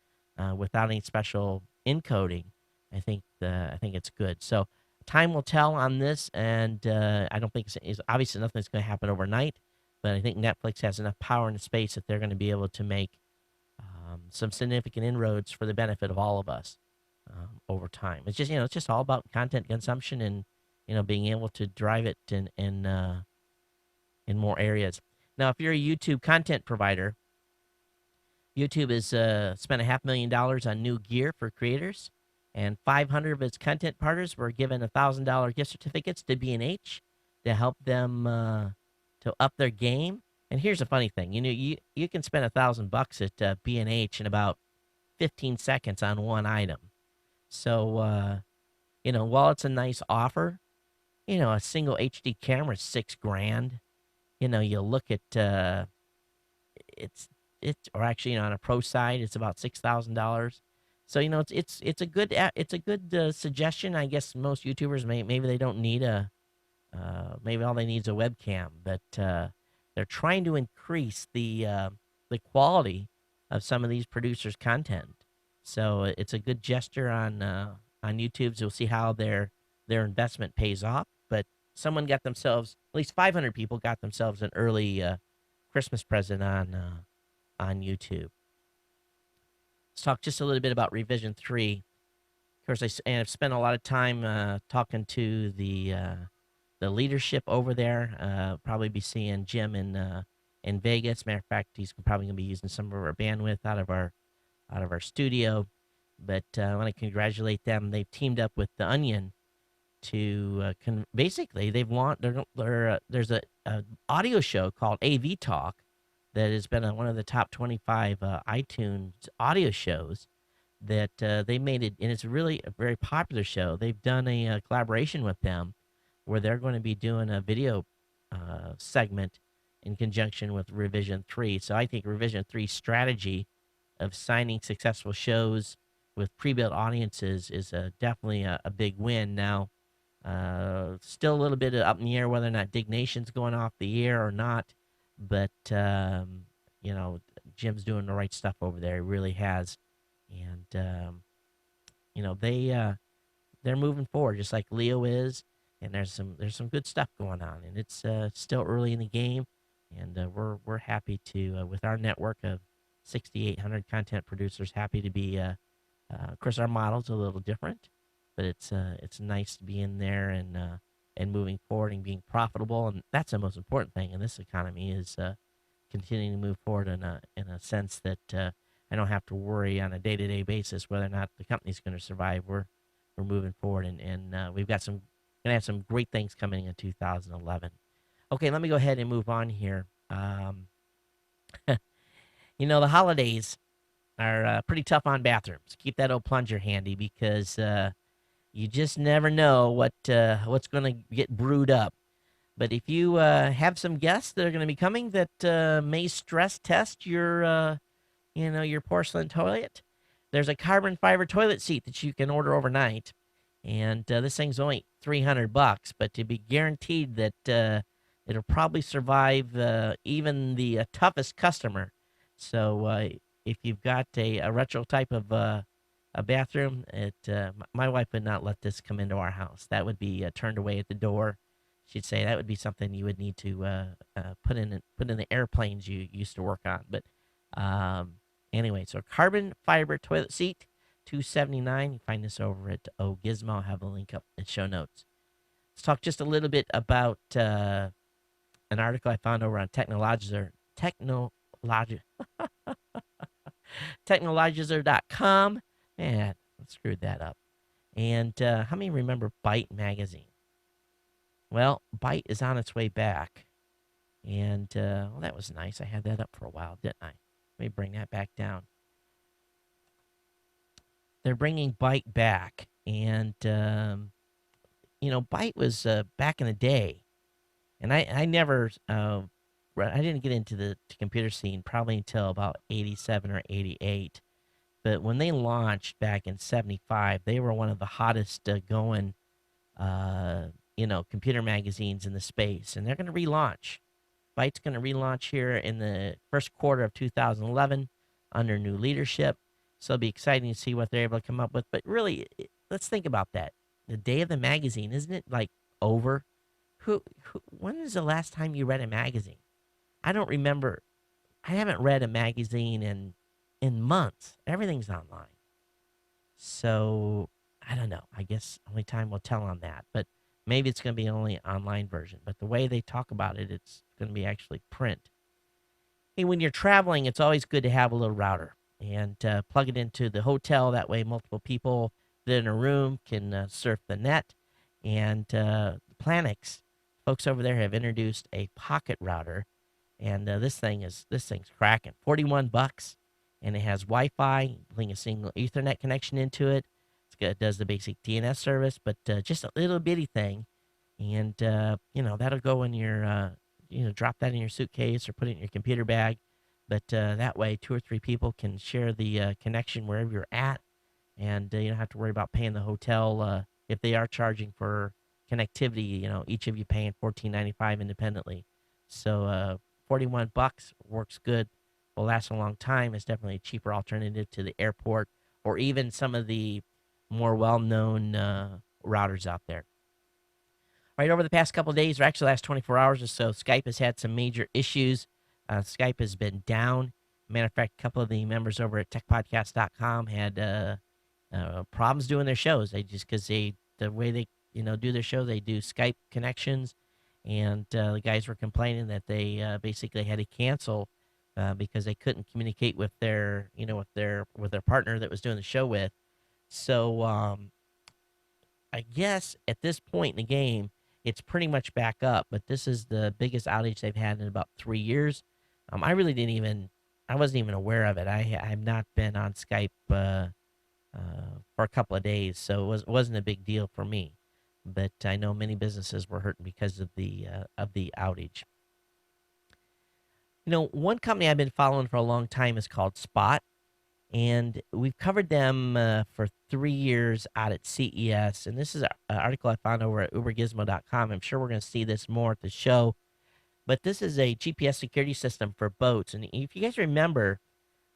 without any special encoding. I think it's good. So time will tell on this, and I don't think it's obviously nothing's going to happen overnight, but I think Netflix has enough power in the space that they're going to be able to make some significant inroads for the benefit of all of us over time. It's just all about content consumption, and being able to drive it in more areas. Now, if you're a YouTube content provider, YouTube has spent $500,000 on new gear for creators, and 500 of its content partners were given $1,000 gift certificates to B&H to help them to up their game. And here's a funny thing: you can spend $1,000 at B&H in about 15 seconds on one item. So while it's a nice offer, a single HD camera is $6,000. You look at it's or actually on a pro side it's about $6,000. So it's a good suggestion. I guess most YouTubers maybe they don't need maybe all they need is a webcam, but they're trying to increase the quality of some of these producers' content. So it's a good gesture on YouTube. So we'll see how their investment pays off. But someone got themselves, at least 500 people got themselves an early Christmas present on YouTube. Let's talk just a little bit about Revision 3. Of course, I've spent a lot of time talking to the leadership over there. Probably be seeing Jim in Vegas. Matter of fact, he's probably going to be using some of our bandwidth out of our studio. But I want to congratulate them. They've teamed up with The Onion to basically there's a audio show called AV Talk that has been one of the top 25 iTunes audio shows that they made it, and it's really a very popular show. They've done a collaboration with them where they're going to be doing a video segment in conjunction with Revision 3. So I think Revision 3's strategy of signing successful shows with pre-built audiences is definitely a big win. Now, Still a little bit up in the air whether or not Dignation's going off the air or not, but Jim's doing the right stuff over there. He really has, and they're moving forward just like Leo is, and there's some good stuff going on, and it's still early in the game, and we're happy to with our network of 6,800 content producers, happy to be. Of course, our model's a little different, but it's nice to be in there and moving forward and being profitable, and that's the most important thing in this economy is continuing to move forward in a sense that I don't have to worry on a day-to-day basis whether or not the company's going to survive. We're moving forward, and we've got gonna have some great things coming in 2011. Okay, let me go ahead and move on here. The holidays are pretty tough on bathrooms. Keep that old plunger handy because you just never know what's going to get brewed up. But if you have some guests that are going to be coming that may stress test your porcelain toilet, there's a carbon fiber toilet seat that you can order overnight, and this thing's only $300, but to be guaranteed that it'll probably survive even the toughest customer. So if you've got a retro type of a bathroom, my wife would not let this come into our house. That would be turned away at the door. She'd say that would be something you would need to put in the airplanes you used to work on. But anyway, so carbon fiber toilet seat, $279. You find this over at Gizmo. I'll have a link up in show notes. Let's talk just a little bit about an article I found over on Technologizer.com. Man, I screwed that up. And how many remember Byte magazine? Well, Byte is on its way back. And well, that was nice. I had that up for a while, didn't I? Let me bring that back down. They're bringing Byte back. And, Byte was back in the day. And I never, I didn't get into the computer scene probably until about 87 or 88. But when they launched back in 75, they were one of the hottest going, computer magazines in the space. And they're going to relaunch. Byte's going to relaunch here in the first quarter of 2011 under new leadership. So it'll be exciting to see what they're able to come up with. But really, let's think about that. The day of the magazine, isn't it like over? When is the last time you read a magazine? I don't remember. I haven't read a magazine in months. Everything's online. So I don't know. I guess only time will tell on that. But maybe it's going to be only an online version. But the way they talk about it, it's going to be actually print. Hey, when you're traveling, it's always good to have a little router and plug it into the hotel. That way, multiple people that are in a room can surf the net. And Planix, folks over there have introduced a pocket router, and this thing's cracking. $41, and it has Wi-Fi. Bring a single Ethernet connection into it. It does the basic DNS service, but just a little bitty thing, and that'll go in your drop that in your suitcase or put it in your computer bag. But that way, 2 or 3 people can share the connection wherever you're at, and you don't have to worry about paying the hotel if they are charging for connectivity. Each of you paying $14.95 independently. So $41 works good. Will last a long time. It's definitely a cheaper alternative to the airport or even some of the more well-known routers out there. Right, over the past couple of days, or actually the last 24 hours or so, Skype has had some major issues. Skype has been down. Matter of fact, a couple of the members over at techpodcast.com had problems doing their shows. Because the way they do their show, they do Skype connections, and the guys were complaining that they basically had to cancel because they couldn't communicate with their partner that was doing the show with. So I guess at this point in the game, it's pretty much back up. But this is the biggest outage they've had in about 3 years. I wasn't even aware of it. I've not been on Skype for a couple of days, so it wasn't a big deal for me. But I know many businesses were hurting because of the outage. One company I've been following for a long time is called Spot. And we've covered them for 3 years out at CES. And this is an article I found over at ubergizmo.com. I'm sure we're going to see this more at the show. But this is a GPS security system for boats. And if you guys remember,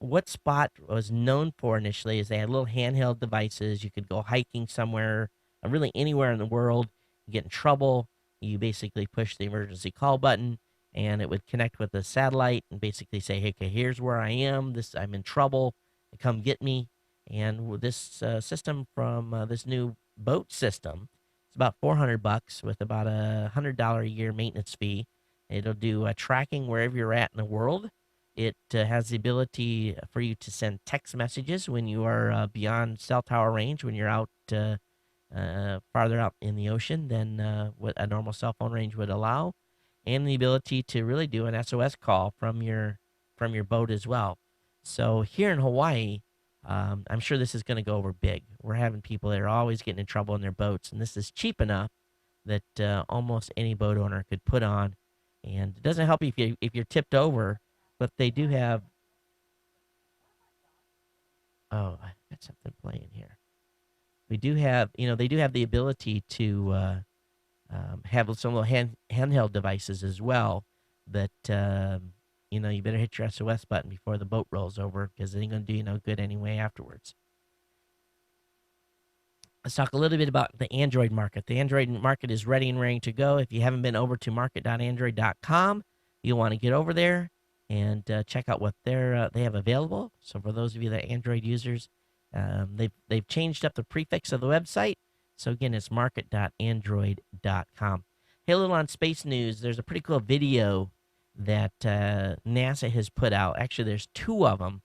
what Spot was known for initially is they had little handheld devices. You could go hiking somewhere, really anywhere in the world. You get in trouble, you basically push the emergency call button, and it would connect with the satellite and basically say, "Hey, okay, here's where I am. I'm in trouble. Come get me." And with this system from this new boat system, it's about $400 with about $100 a year maintenance fee. It'll do tracking wherever you're at in the world. It has the ability for you to send text messages when you are beyond cell tower range, when you're out farther out in the ocean than what a normal cell phone range would allow, and the ability to really do an SOS call from your boat as well. So here in Hawaii, I'm sure this is going to go over big. We're having people that are always getting in trouble in their boats, and this is cheap enough that almost any boat owner could put on. And it doesn't help if you're tipped over, but they do have. Oh, I got something playing here. We do have, they do have the ability to have some little handheld devices as well. That you better hit your SOS button before the boat rolls over because it ain't gonna do you no good anyway afterwards. Let's talk a little bit about the Android market. The Android market is ready and raring to go. If you haven't been over to market.android.com, you'll want to get over there and check out what they have available. So for those of you that are Android users, they've changed up the prefix of the website. So again, it's market.android.com. Hey, a little on space news. There's a pretty cool video that NASA has put out. Actually, there's two of them.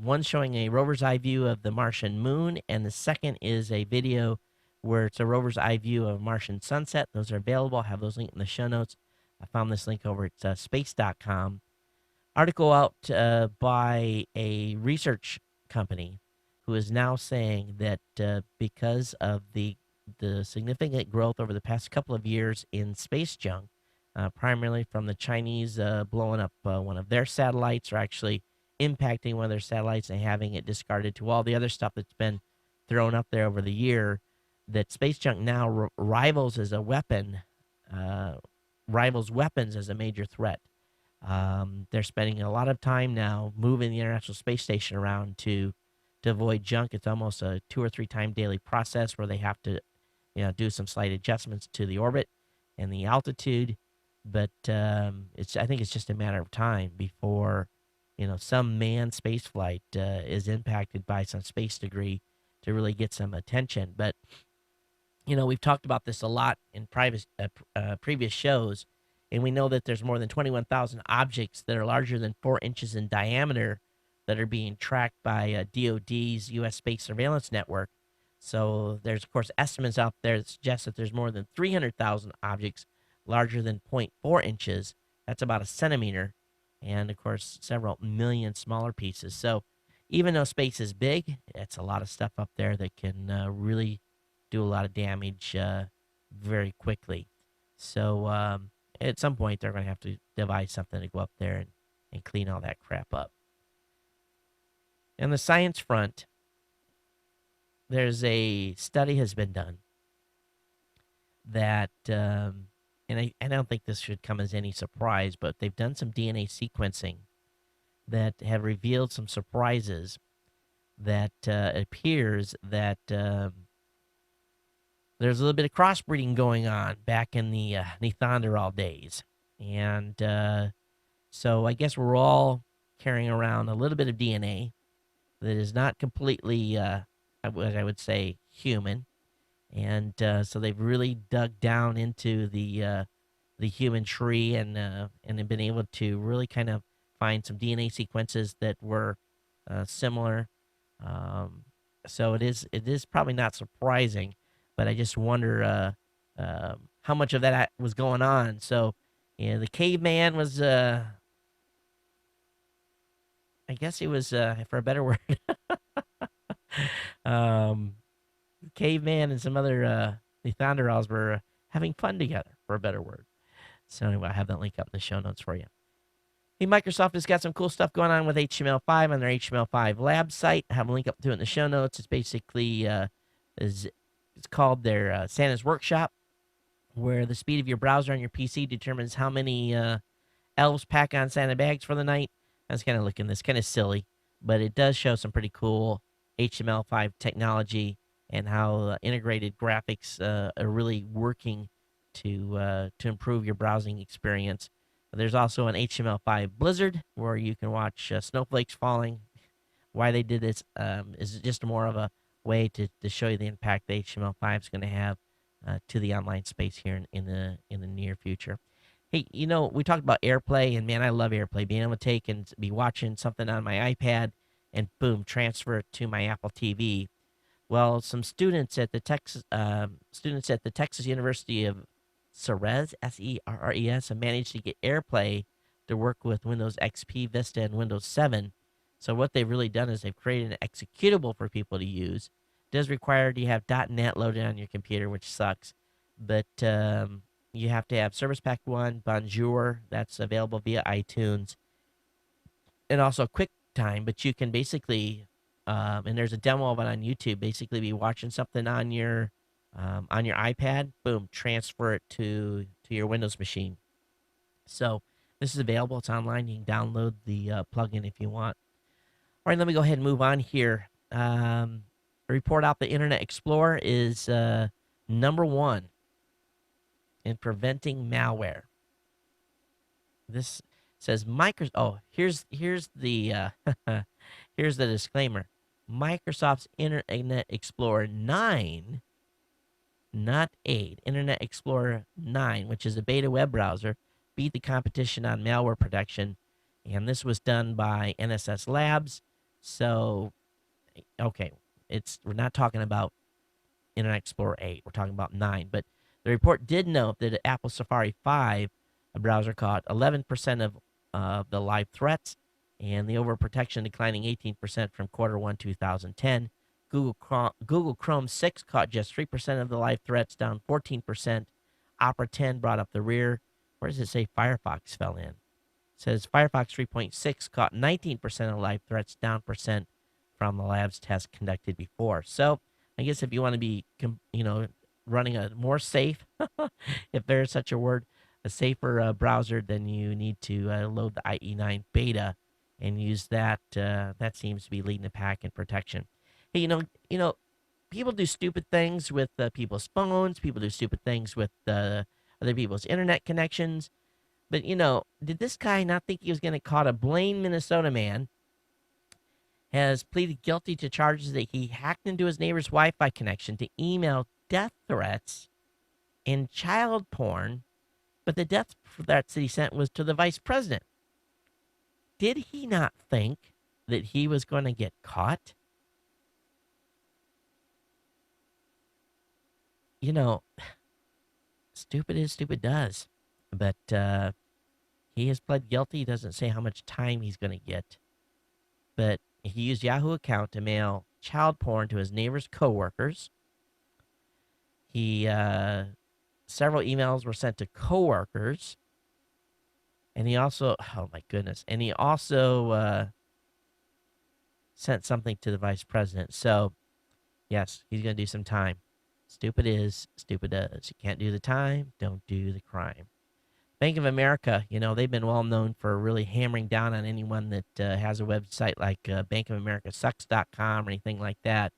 One showing a rover's eye view of the Martian moon, and the second is a video where it's a rover's eye view of Martian sunset. Those are available. I'll have those linked in the show notes. I found this link over at space.com. Article out by a research company who is now saying that because of the significant growth over the past couple of years in space junk, primarily from the Chinese blowing up one of their satellites, or actually impacting one of their satellites and having it discarded to all the other stuff that's been thrown up there over the year, that space junk now rivals as a weapon, rivals weapons as a major threat. They're spending a lot of time now moving the International Space Station around to avoid junk. It's almost a 2 or 3 time daily process where they have to, do some slight adjustments to the orbit and the altitude. But I think it's just a matter of time before, some manned space flight is impacted by some space debris to really get some attention. But we've talked about this a lot in previous shows, and we know that there's more than 21,000 objects that are larger than 4 inches in diameter that are being tracked by DoD's U.S. Space Surveillance Network. So there's, of course, estimates out there that suggest that there's more than 300,000 objects larger than 0.4 inches. That's about a centimeter. And, of course, several million smaller pieces. So even though space is big, it's a lot of stuff up there that can really do a lot of damage very quickly. So at some point, they're going to have to devise something to go up there and clean all that crap up. On the science front, there's a study has been done that, and I don't think this should come as any surprise, but they've done some DNA sequencing that have revealed some surprises that appears that there's a little bit of crossbreeding going on back in the Neanderthal days. And so I guess we're all carrying around a little bit of DNA that is not completely, I would say, human. And so they've really dug down into the human tree and have been able to really kind of find some DNA sequences that were similar. So it is probably not surprising, but I just wonder how much of that was going on. So, the caveman was, I guess he was, for a better word, caveman and some other Neanderthals were having fun together, for a better word. So anyway, I have that link up in the show notes for you. Hey, Microsoft has got some cool stuff going on with HTML5 on their HTML5 lab site. I have a link up to it in the show notes. It's basically it's called their Santa's Workshop, where the speed of your browser on your PC determines how many elves pack on Santa bags for the night. I was kind of looking this kind of silly, but it does show some pretty cool HTML5 technology and how integrated graphics are really working to improve your browsing experience. There's also an HTML5 Blizzard where you can watch snowflakes falling. Why they did this is just more of a way to show you the impact the HTML5 is going to have to the online space here in the near future. Hey, we talked about AirPlay, and man, I love AirPlay. Being able to take and be watching something on my iPad and boom, transfer it to my Apple TV. Well, some students at the Texas University of Ceres, Serres, have managed to get AirPlay to work with Windows XP, Vista, and Windows 7. So what they've really done is they've created an executable for people to use. It does require you have .NET loaded on your computer, which sucks, but you have to have Service Pack 1, Bonjour, that's available via iTunes, and also QuickTime. But you can basically, and there's a demo of it on YouTube, basically be watching something on your iPad, boom, transfer it to your Windows machine. So this is available. It's online. You can download the plugin if you want. All right, let me go ahead and move on here. Report out the Internet Explorer is #1 in preventing malware. This says Microsoft. Oh, here's the here's the disclaimer. Microsoft's Internet Explorer 9, not 8, Internet Explorer 9, which is a beta web browser, beat the competition on malware protection, and this was done by NSS Labs. So, okay, we're not talking about Internet Explorer 8. We're talking about 9. But the report did note that Apple Safari 5, a browser, caught 11% of the live threats, and the overprotection declining 18% from Q1 2010. Google Chrome 6 caught just 3% of the live threats, down 14%. Opera 10 brought up the rear. Where does it say Firefox fell in? It says Firefox 3.6 caught 19% of live threats, down percent from the labs test conducted before. So I guess if you want to be, running a more safe, if there's such a word, a safer browser, then you need to load the IE9 beta and use that. That seems to be leading the pack in protection. Hey, people do stupid things with people's phones. People do stupid things with other people's internet connections. But, did this guy not think he was going to caught a Blaine, Minnesota man has pleaded guilty to charges that he hacked into his neighbor's Wi-Fi connection to email death threats and child porn, but the death threats that he sent was to the vice president. Did he not think that he was going to get caught? Stupid is stupid does. But he has pled guilty. He doesn't say how much time he's going to get. But he used Yahoo account to mail child porn to his neighbor's coworkers. Several emails were sent to coworkers. And he also, oh my goodness, and he also sent something to the vice president. So, yes, he's going to do some time. Stupid is, stupid does. You can't do the time, don't do the crime. Bank of America, they've been well known for really hammering down on anyone that has a website like bankofamerica.sucks.com or anything like that.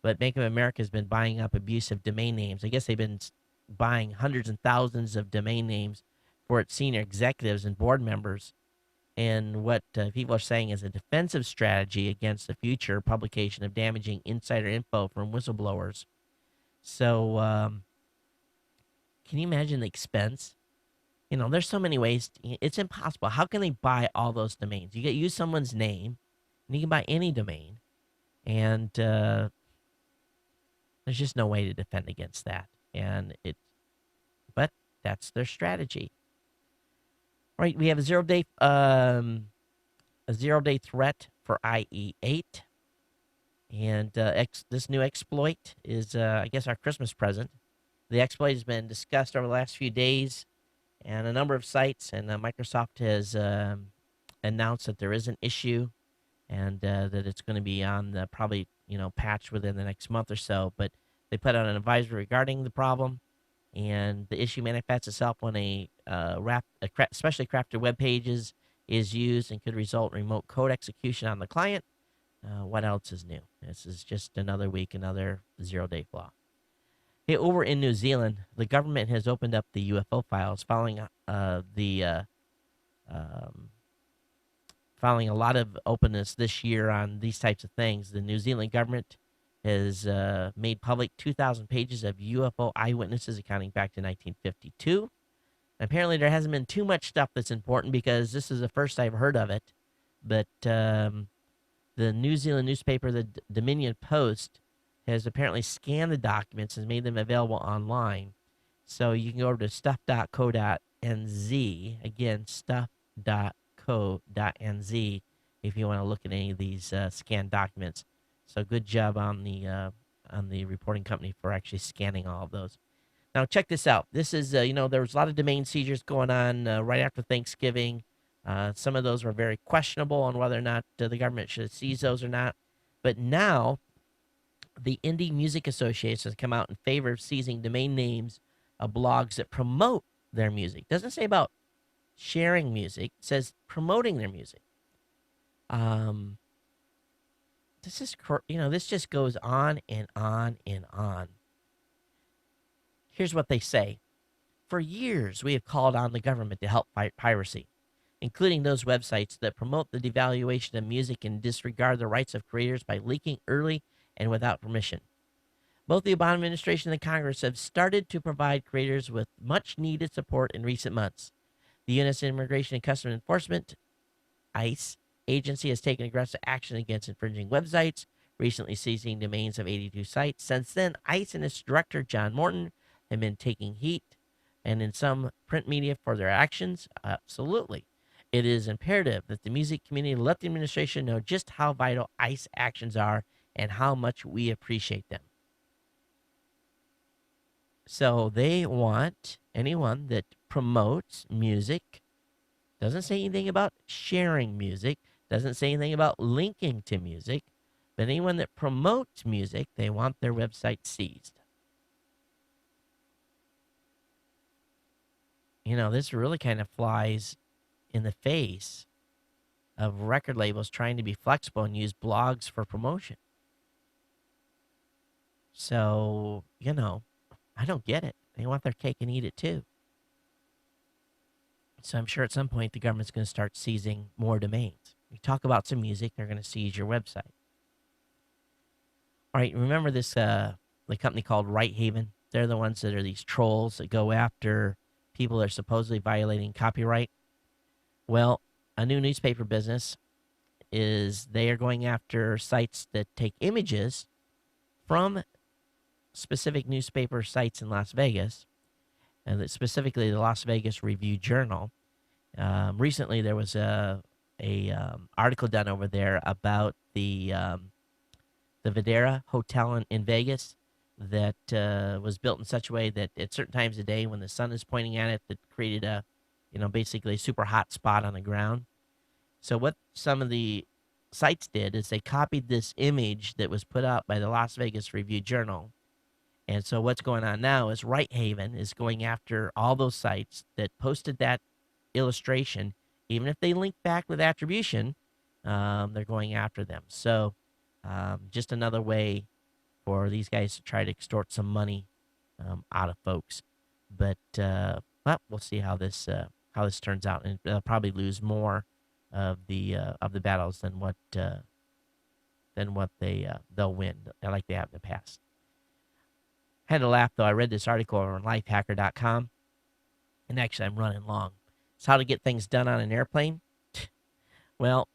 But Bank of America has been buying up abusive domain names. I guess they've been buying hundreds and thousands of domain names for its senior executives and board members. And what people are saying is a defensive strategy against the future publication of damaging insider info from whistleblowers. So, can you imagine the expense? There's so many ways. It's impossible. How can they buy all those domains? You use someone's name, and you can buy any domain. And there's just no way to defend against that. But that's their strategy. All right, we have a zero-day threat for IE8. And this new exploit is, I guess, our Christmas present. The exploit has been discussed over the last few days and a number of sites, and Microsoft has announced that there is an issue and that it's going to be on the probably patch within the next month or so. But they put out an advisory regarding the problem, and the issue manifests itself when specially crafted web pages is used and could result in remote code execution on the client. What else is new? This is just another week, another 0-day flaw. Hey, over in New Zealand, the government has opened up the UFO files following following a lot of openness this year on these types of things. The New Zealand government has made public 2,000 pages of UFO eyewitnesses accounting back to 1952. Apparently, there hasn't been too much stuff that's important because this is the first I've heard of it. But the New Zealand newspaper, the Dominion Post, has apparently scanned the documents and made them available online. So you can go over to stuff.co.nz. Again, stuff.co.nz if you want to look at any of these scanned documents. So good job on the reporting company for actually scanning all of those. Now check this out. This is there was a lot of domain seizures going on right after Thanksgiving. Some of those were very questionable on whether or not the government should seize those or not. But now the Indie Music Association has come out in favor of seizing domain names of blogs that promote their music. It doesn't say about sharing music. It says promoting their music. This just goes on and on and on. Here's what they say. For years, we have called on the government to help fight piracy, including those websites that promote the devaluation of music and disregard the rights of creators by leaking early and without permission. Both the Obama administration and the Congress have started to provide creators with much needed support in recent months. The U.S. Immigration and Customs Enforcement, ICE, agency has taken aggressive action against infringing websites, recently seizing domains of 82 sites. Since then, ICE and its director, John Morton, have been taking heat, and in some print media for their actions. Absolutely. It is imperative that the music community let the administration know just how vital ICE actions are and how much we appreciate them. So they want anyone that promotes music, doesn't say anything about sharing music, doesn't say anything about linking to music, but anyone that promotes music, they want their website seized. This really kind of flies in the face of record labels trying to be flexible and use blogs for promotion. So, I don't get it. They want their cake and eat it too. So I'm sure at some point the government's going to start seizing more domains. You talk about some music, they're going to seize your website. All right, remember this, the company called Right Haven? They're the ones that are these trolls that go after people that are supposedly violating copyright. Well, a new newspaper business they are going after sites that take images from specific newspaper sites in Las Vegas, and specifically the Las Vegas Review-Journal. Recently, there was a article done over there about the Videra Hotel in Vegas that was built in such a way that at certain times of day when the sun is pointing at it, that created basically a super hot spot on the ground. So what some of the sites did is they copied this image that was put out by the Las Vegas Review-Journal. And so what's going on now is Right Haven is going after all those sites that posted that illustration. Even if they link back with attribution, they're going after them. So just another way for these guys to try to extort some money out of folks. But we'll see how this turns out, and they'll probably lose more of the battles than what they'll win, like they have in the past. I had to laugh, though. I read this article on lifehacker.com, and actually I'm running long. It's how to get things done on an airplane. Well,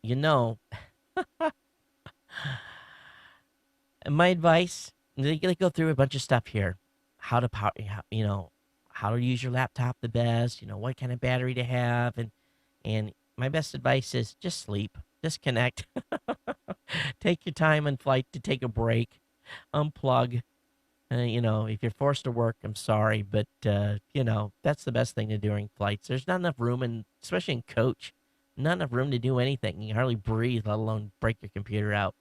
my advice, they go through a bunch of stuff here. How to use your laptop the best, what kind of battery to have. And my best advice is just sleep, disconnect, take your time in flight to take a break, unplug. If you're forced to work, I'm sorry, but, that's the best thing to do during flights. There's not enough room, especially in coach. not enough room to do anything. You can hardly breathe, let alone break your computer out.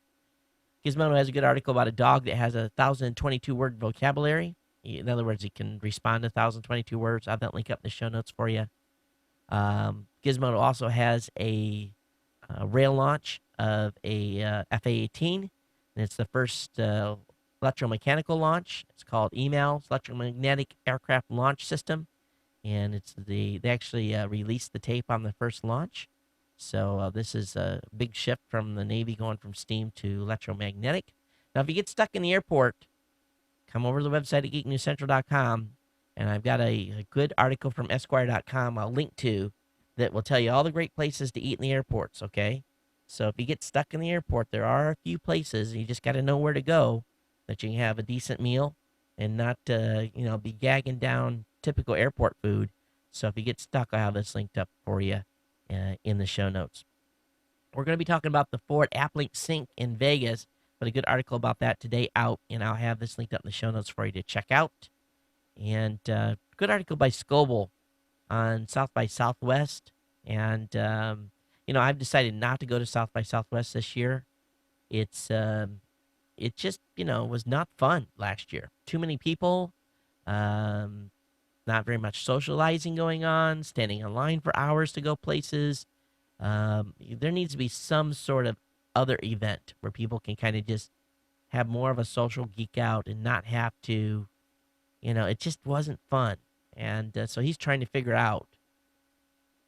Gizmodo has a good article about a dog that has a 1,022 word vocabulary. In other words, it can respond to 1,022 words. I'll have that link up in the show notes for you. Gizmodo also has a rail launch of a FA-18, and it's the first electromechanical launch. It's called EMALS, Electromagnetic Aircraft Launch System, and they actually released the tape on the first launch. So this is a big shift from the Navy going from steam to electromagnetic. Now, if you get stuck in the airport, come over to the website at geeknewscentral.com, and I've got a good article from Esquire.com I'll link to that will tell you all the great places to eat in the airports, okay? So if you get stuck in the airport, there are a few places, and you just got to know where to go that you can have a decent meal and not, be gagging down typical airport food. So if you get stuck, I'll have this linked up for you in the show notes. We're going to be talking about the Ford AppLink Sync in Vegas, but a good article about that today out, and I'll have this linked up in the show notes for you to check out. And good article by Scoble on South by Southwest. And, I've decided not to go to South by Southwest this year. It just, was not fun last year. Too many people, not very much socializing going on, standing in line for hours to go places. There needs to be some sort of other event where people can kind of just have more of a social geek out and not have to, it just wasn't fun. And so he's trying to figure out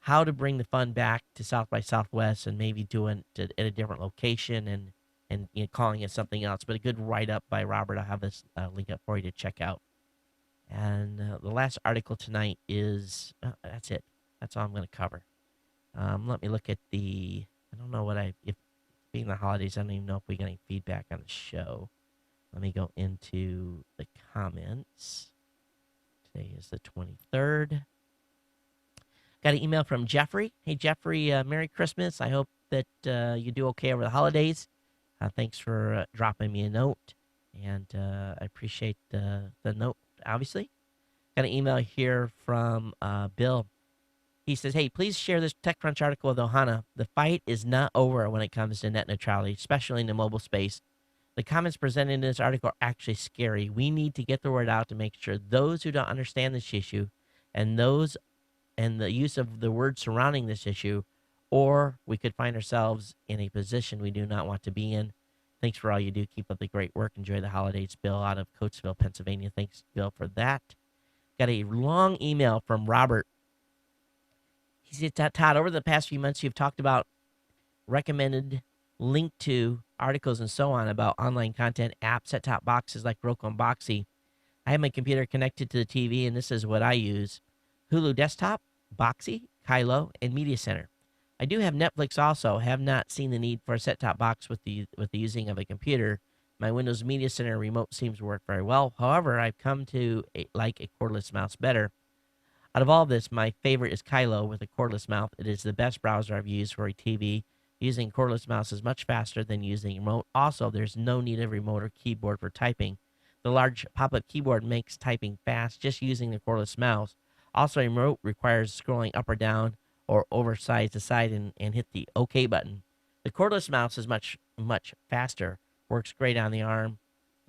how to bring the fun back to South by Southwest and maybe doing it at a different location and calling it something else. But a good write-up by Robert. I'll have this link up for you to check out. And the last article tonight is, that's it. That's all I'm going to cover. Let me look at I don't know if being the holidays, I don't even know if we get any feedback on the show. Let me go into the comments. Today is the 23rd. Got an email from Jeffrey. Hey, Jeffrey, Merry Christmas. I hope that you do okay over the holidays. Thanks for dropping me a note, and I appreciate the note, obviously. Got an email here from Bill. He says, hey, please share this TechCrunch article with Ohana. The fight is not over when it comes to net neutrality, especially in the mobile space. The comments presented in this article are actually scary. We need to get the word out to make sure those who don't understand this issue and the use of the words surrounding this issue, or we could find ourselves in a position we do not want to be in. Thanks for all you do. Keep up the great work. Enjoy the holidays. Bill out of Coatesville, Pennsylvania. Thanks, Bill, for that. Got a long email from Robert. He said, Todd, over the past few months, you've talked about recommended, linked to articles and so on about online content, apps, set-top boxes like Roku and Boxy. I have my computer connected to the TV, and this is what I use. Hulu Desktop, Boxy, Kylo, and Media Center. I do have Netflix also. Have not seen the need for a set-top box with the using of a computer. My Windows Media Center remote seems to work very well. However, I've come to like a cordless mouse better. Out of all this, my favorite is Kylo with a cordless mouse. It is the best browser I've used for a TV. Using cordless mouse is much faster than using a remote. Also, there's no need of remote or keyboard for typing. The large pop-up keyboard makes typing fast just using the cordless mouse. Also, a remote requires scrolling up or down or over side to side and hit the OK button. The cordless mouse is much, much faster. Works great on the arm.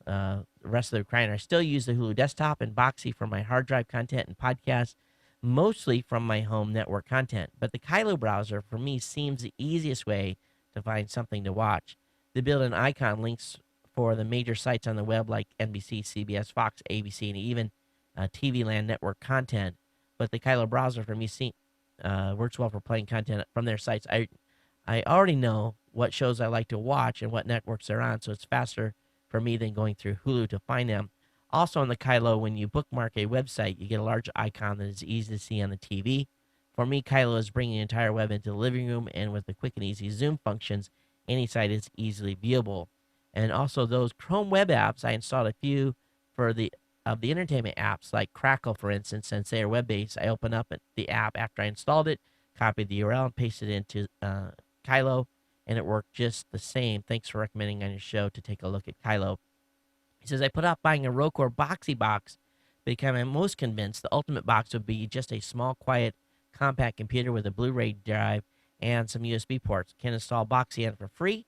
The rest of the recliner. I still use the Hulu Desktop and Boxy for my hard drive content and podcasts, mostly from my home network content. But the Kylo browser, for me, seems the easiest way to find something to watch. They build an icon links for the major sites on the web like NBC, CBS, Fox, ABC, and even TV Land network content. But the Kylo browser, for me, works well for playing content from their sites. I already know what shows I like to watch and what networks they're on, so it's faster for me than going through Hulu to find them. Also on the Kylo, when you bookmark a website, you get a large icon that is easy to see on the TV. For me, Kylo is bringing the entire web into the living room, and with the quick and easy zoom functions, any site is easily viewable. And also those Chrome web apps, I installed a few for the entertainment apps like Crackle, for instance, since they are web-based. I opened up the app after I installed it, copied the URL, and pasted it into Kylo, and it worked just the same. Thanks for recommending on your show to take a look at Kylo. He says, I put off buying a Roku or Boxy box because I'm most convinced the ultimate box would be just a small, quiet, compact computer with a Blu-ray drive and some USB ports. Can install Boxian for free.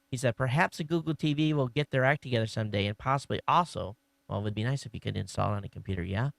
He said perhaps a Google TV will get their act together someday, and possibly also, well, it would be nice if you could install it on a computer, yeah?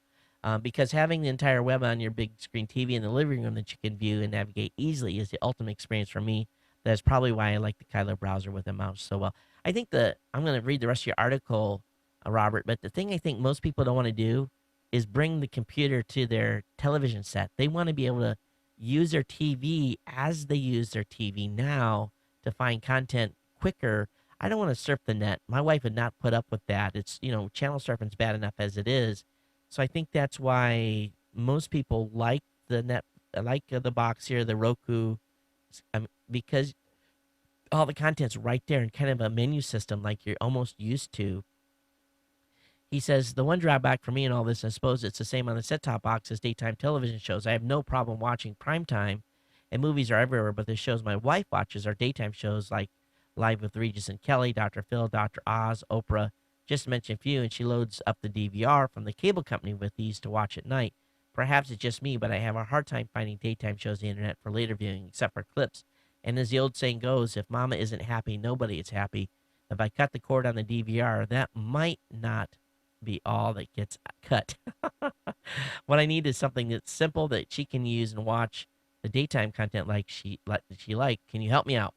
Because having the entire web on your big screen TV in the living room that you can view and navigate easily is the ultimate experience for me. That's probably why I like the Kyler browser with a mouse so well. I think I'm going to read the rest of your article, Robert, but the thing I think most people don't want to do is bring the computer to their television set. They want to be able to use their TV as they use their TV now to find content quicker. I don't want to surf the net. My wife would not put up with that. It's, channel surfing's bad enough as it is. So I think that's why most people like the net, like the box here, the Roku, because all the content's right there in kind of a menu system like you're almost used to. He says, the one drawback for me in all this, I suppose it's the same on the set-top box as daytime television shows. I have no problem watching primetime, and movies are everywhere, but the shows my wife watches are daytime shows like Live with Regis and Kelly, Dr. Phil, Dr. Oz, Oprah, just to mention a few, and she loads up the DVR from the cable company with these to watch at night. Perhaps it's just me, but I have a hard time finding daytime shows on the internet for later viewing, except for clips. And as the old saying goes, if mama isn't happy, nobody is happy. If I cut the cord on the DVR, that might not be all that gets cut. What I need is something that's simple that she can use and watch the daytime content like she liked. Can you help me out?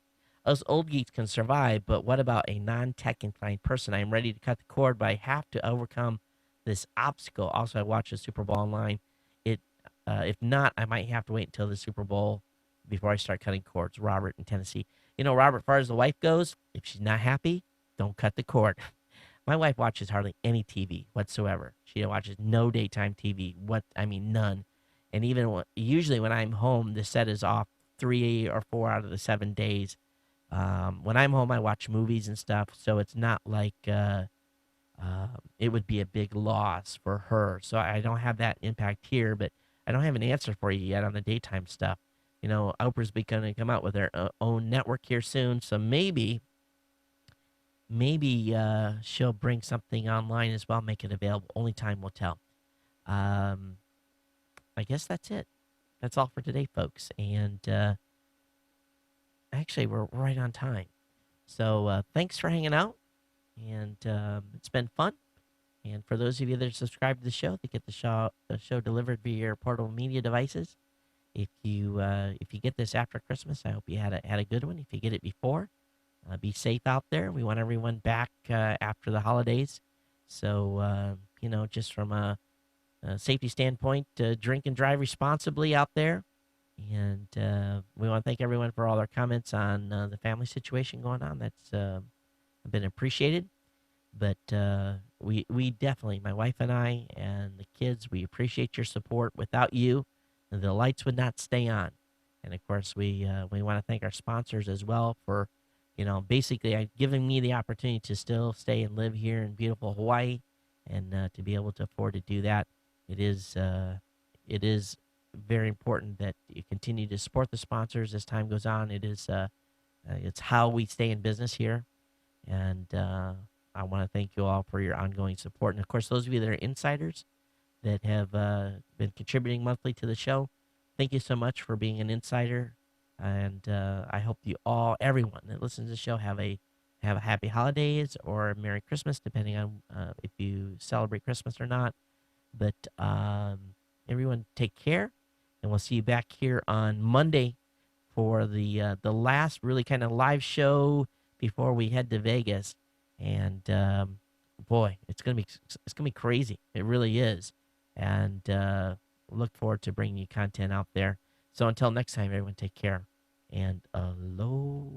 Us old geeks can survive, but what about a non-tech inclined person? I'm ready to cut the cord, but I have to overcome this obstacle. Also, I watch the Super Bowl online. If not, I might have to wait until the Super Bowl before I start cutting cords. Robert in Tennessee. Robert, as far as the wife goes, if she's not happy, don't cut the cord. My wife watches hardly any TV whatsoever. She watches no daytime TV. None. And even usually when I'm home, the set is off 3 or 4 out of the 7 days. When I'm home, I watch movies and stuff, so it's not like it would be a big loss for her. So I don't have that impact here, but I don't have an answer for you yet on the daytime stuff. Oprah's going to come out with their own network here soon, so maybe she'll bring something online as well, make it available. Only time will tell. I guess that's it. That's all for today, folks. And actually, we're right on time. So thanks for hanging out. And it's been fun. And for those of you that are subscribed to the show, they get the show delivered via your portable media devices. If you get this after Christmas, I hope you had a good one. If you get it before, be safe out there. We want everyone back after the holidays. So, just from a safety standpoint, drink and drive responsibly out there. And we want to thank everyone for all their comments on the family situation going on. That's been appreciated. But we definitely, my wife and I and the kids, we appreciate your support. Without you, the lights would not stay on. And of course, we want to thank our sponsors as well for, basically giving me the opportunity to still stay and live here in beautiful Hawaii, and to be able to afford to do that. It is very important that you continue to support the sponsors as time goes on. It's how we stay in business here, and I want to thank you all for your ongoing support. And of course, those of you that are insiders that have been contributing monthly to the show, thank you so much for being an insider. And I hope everyone that listens to the show, have a happy holidays or a Merry Christmas, depending on if you celebrate Christmas or not. But everyone, take care, and we'll see you back here on Monday for the last really kind of live show before we head to Vegas. And boy, it's gonna be crazy. It really is. And look forward to bringing you content out there. So until next time, everyone, take care and aloha.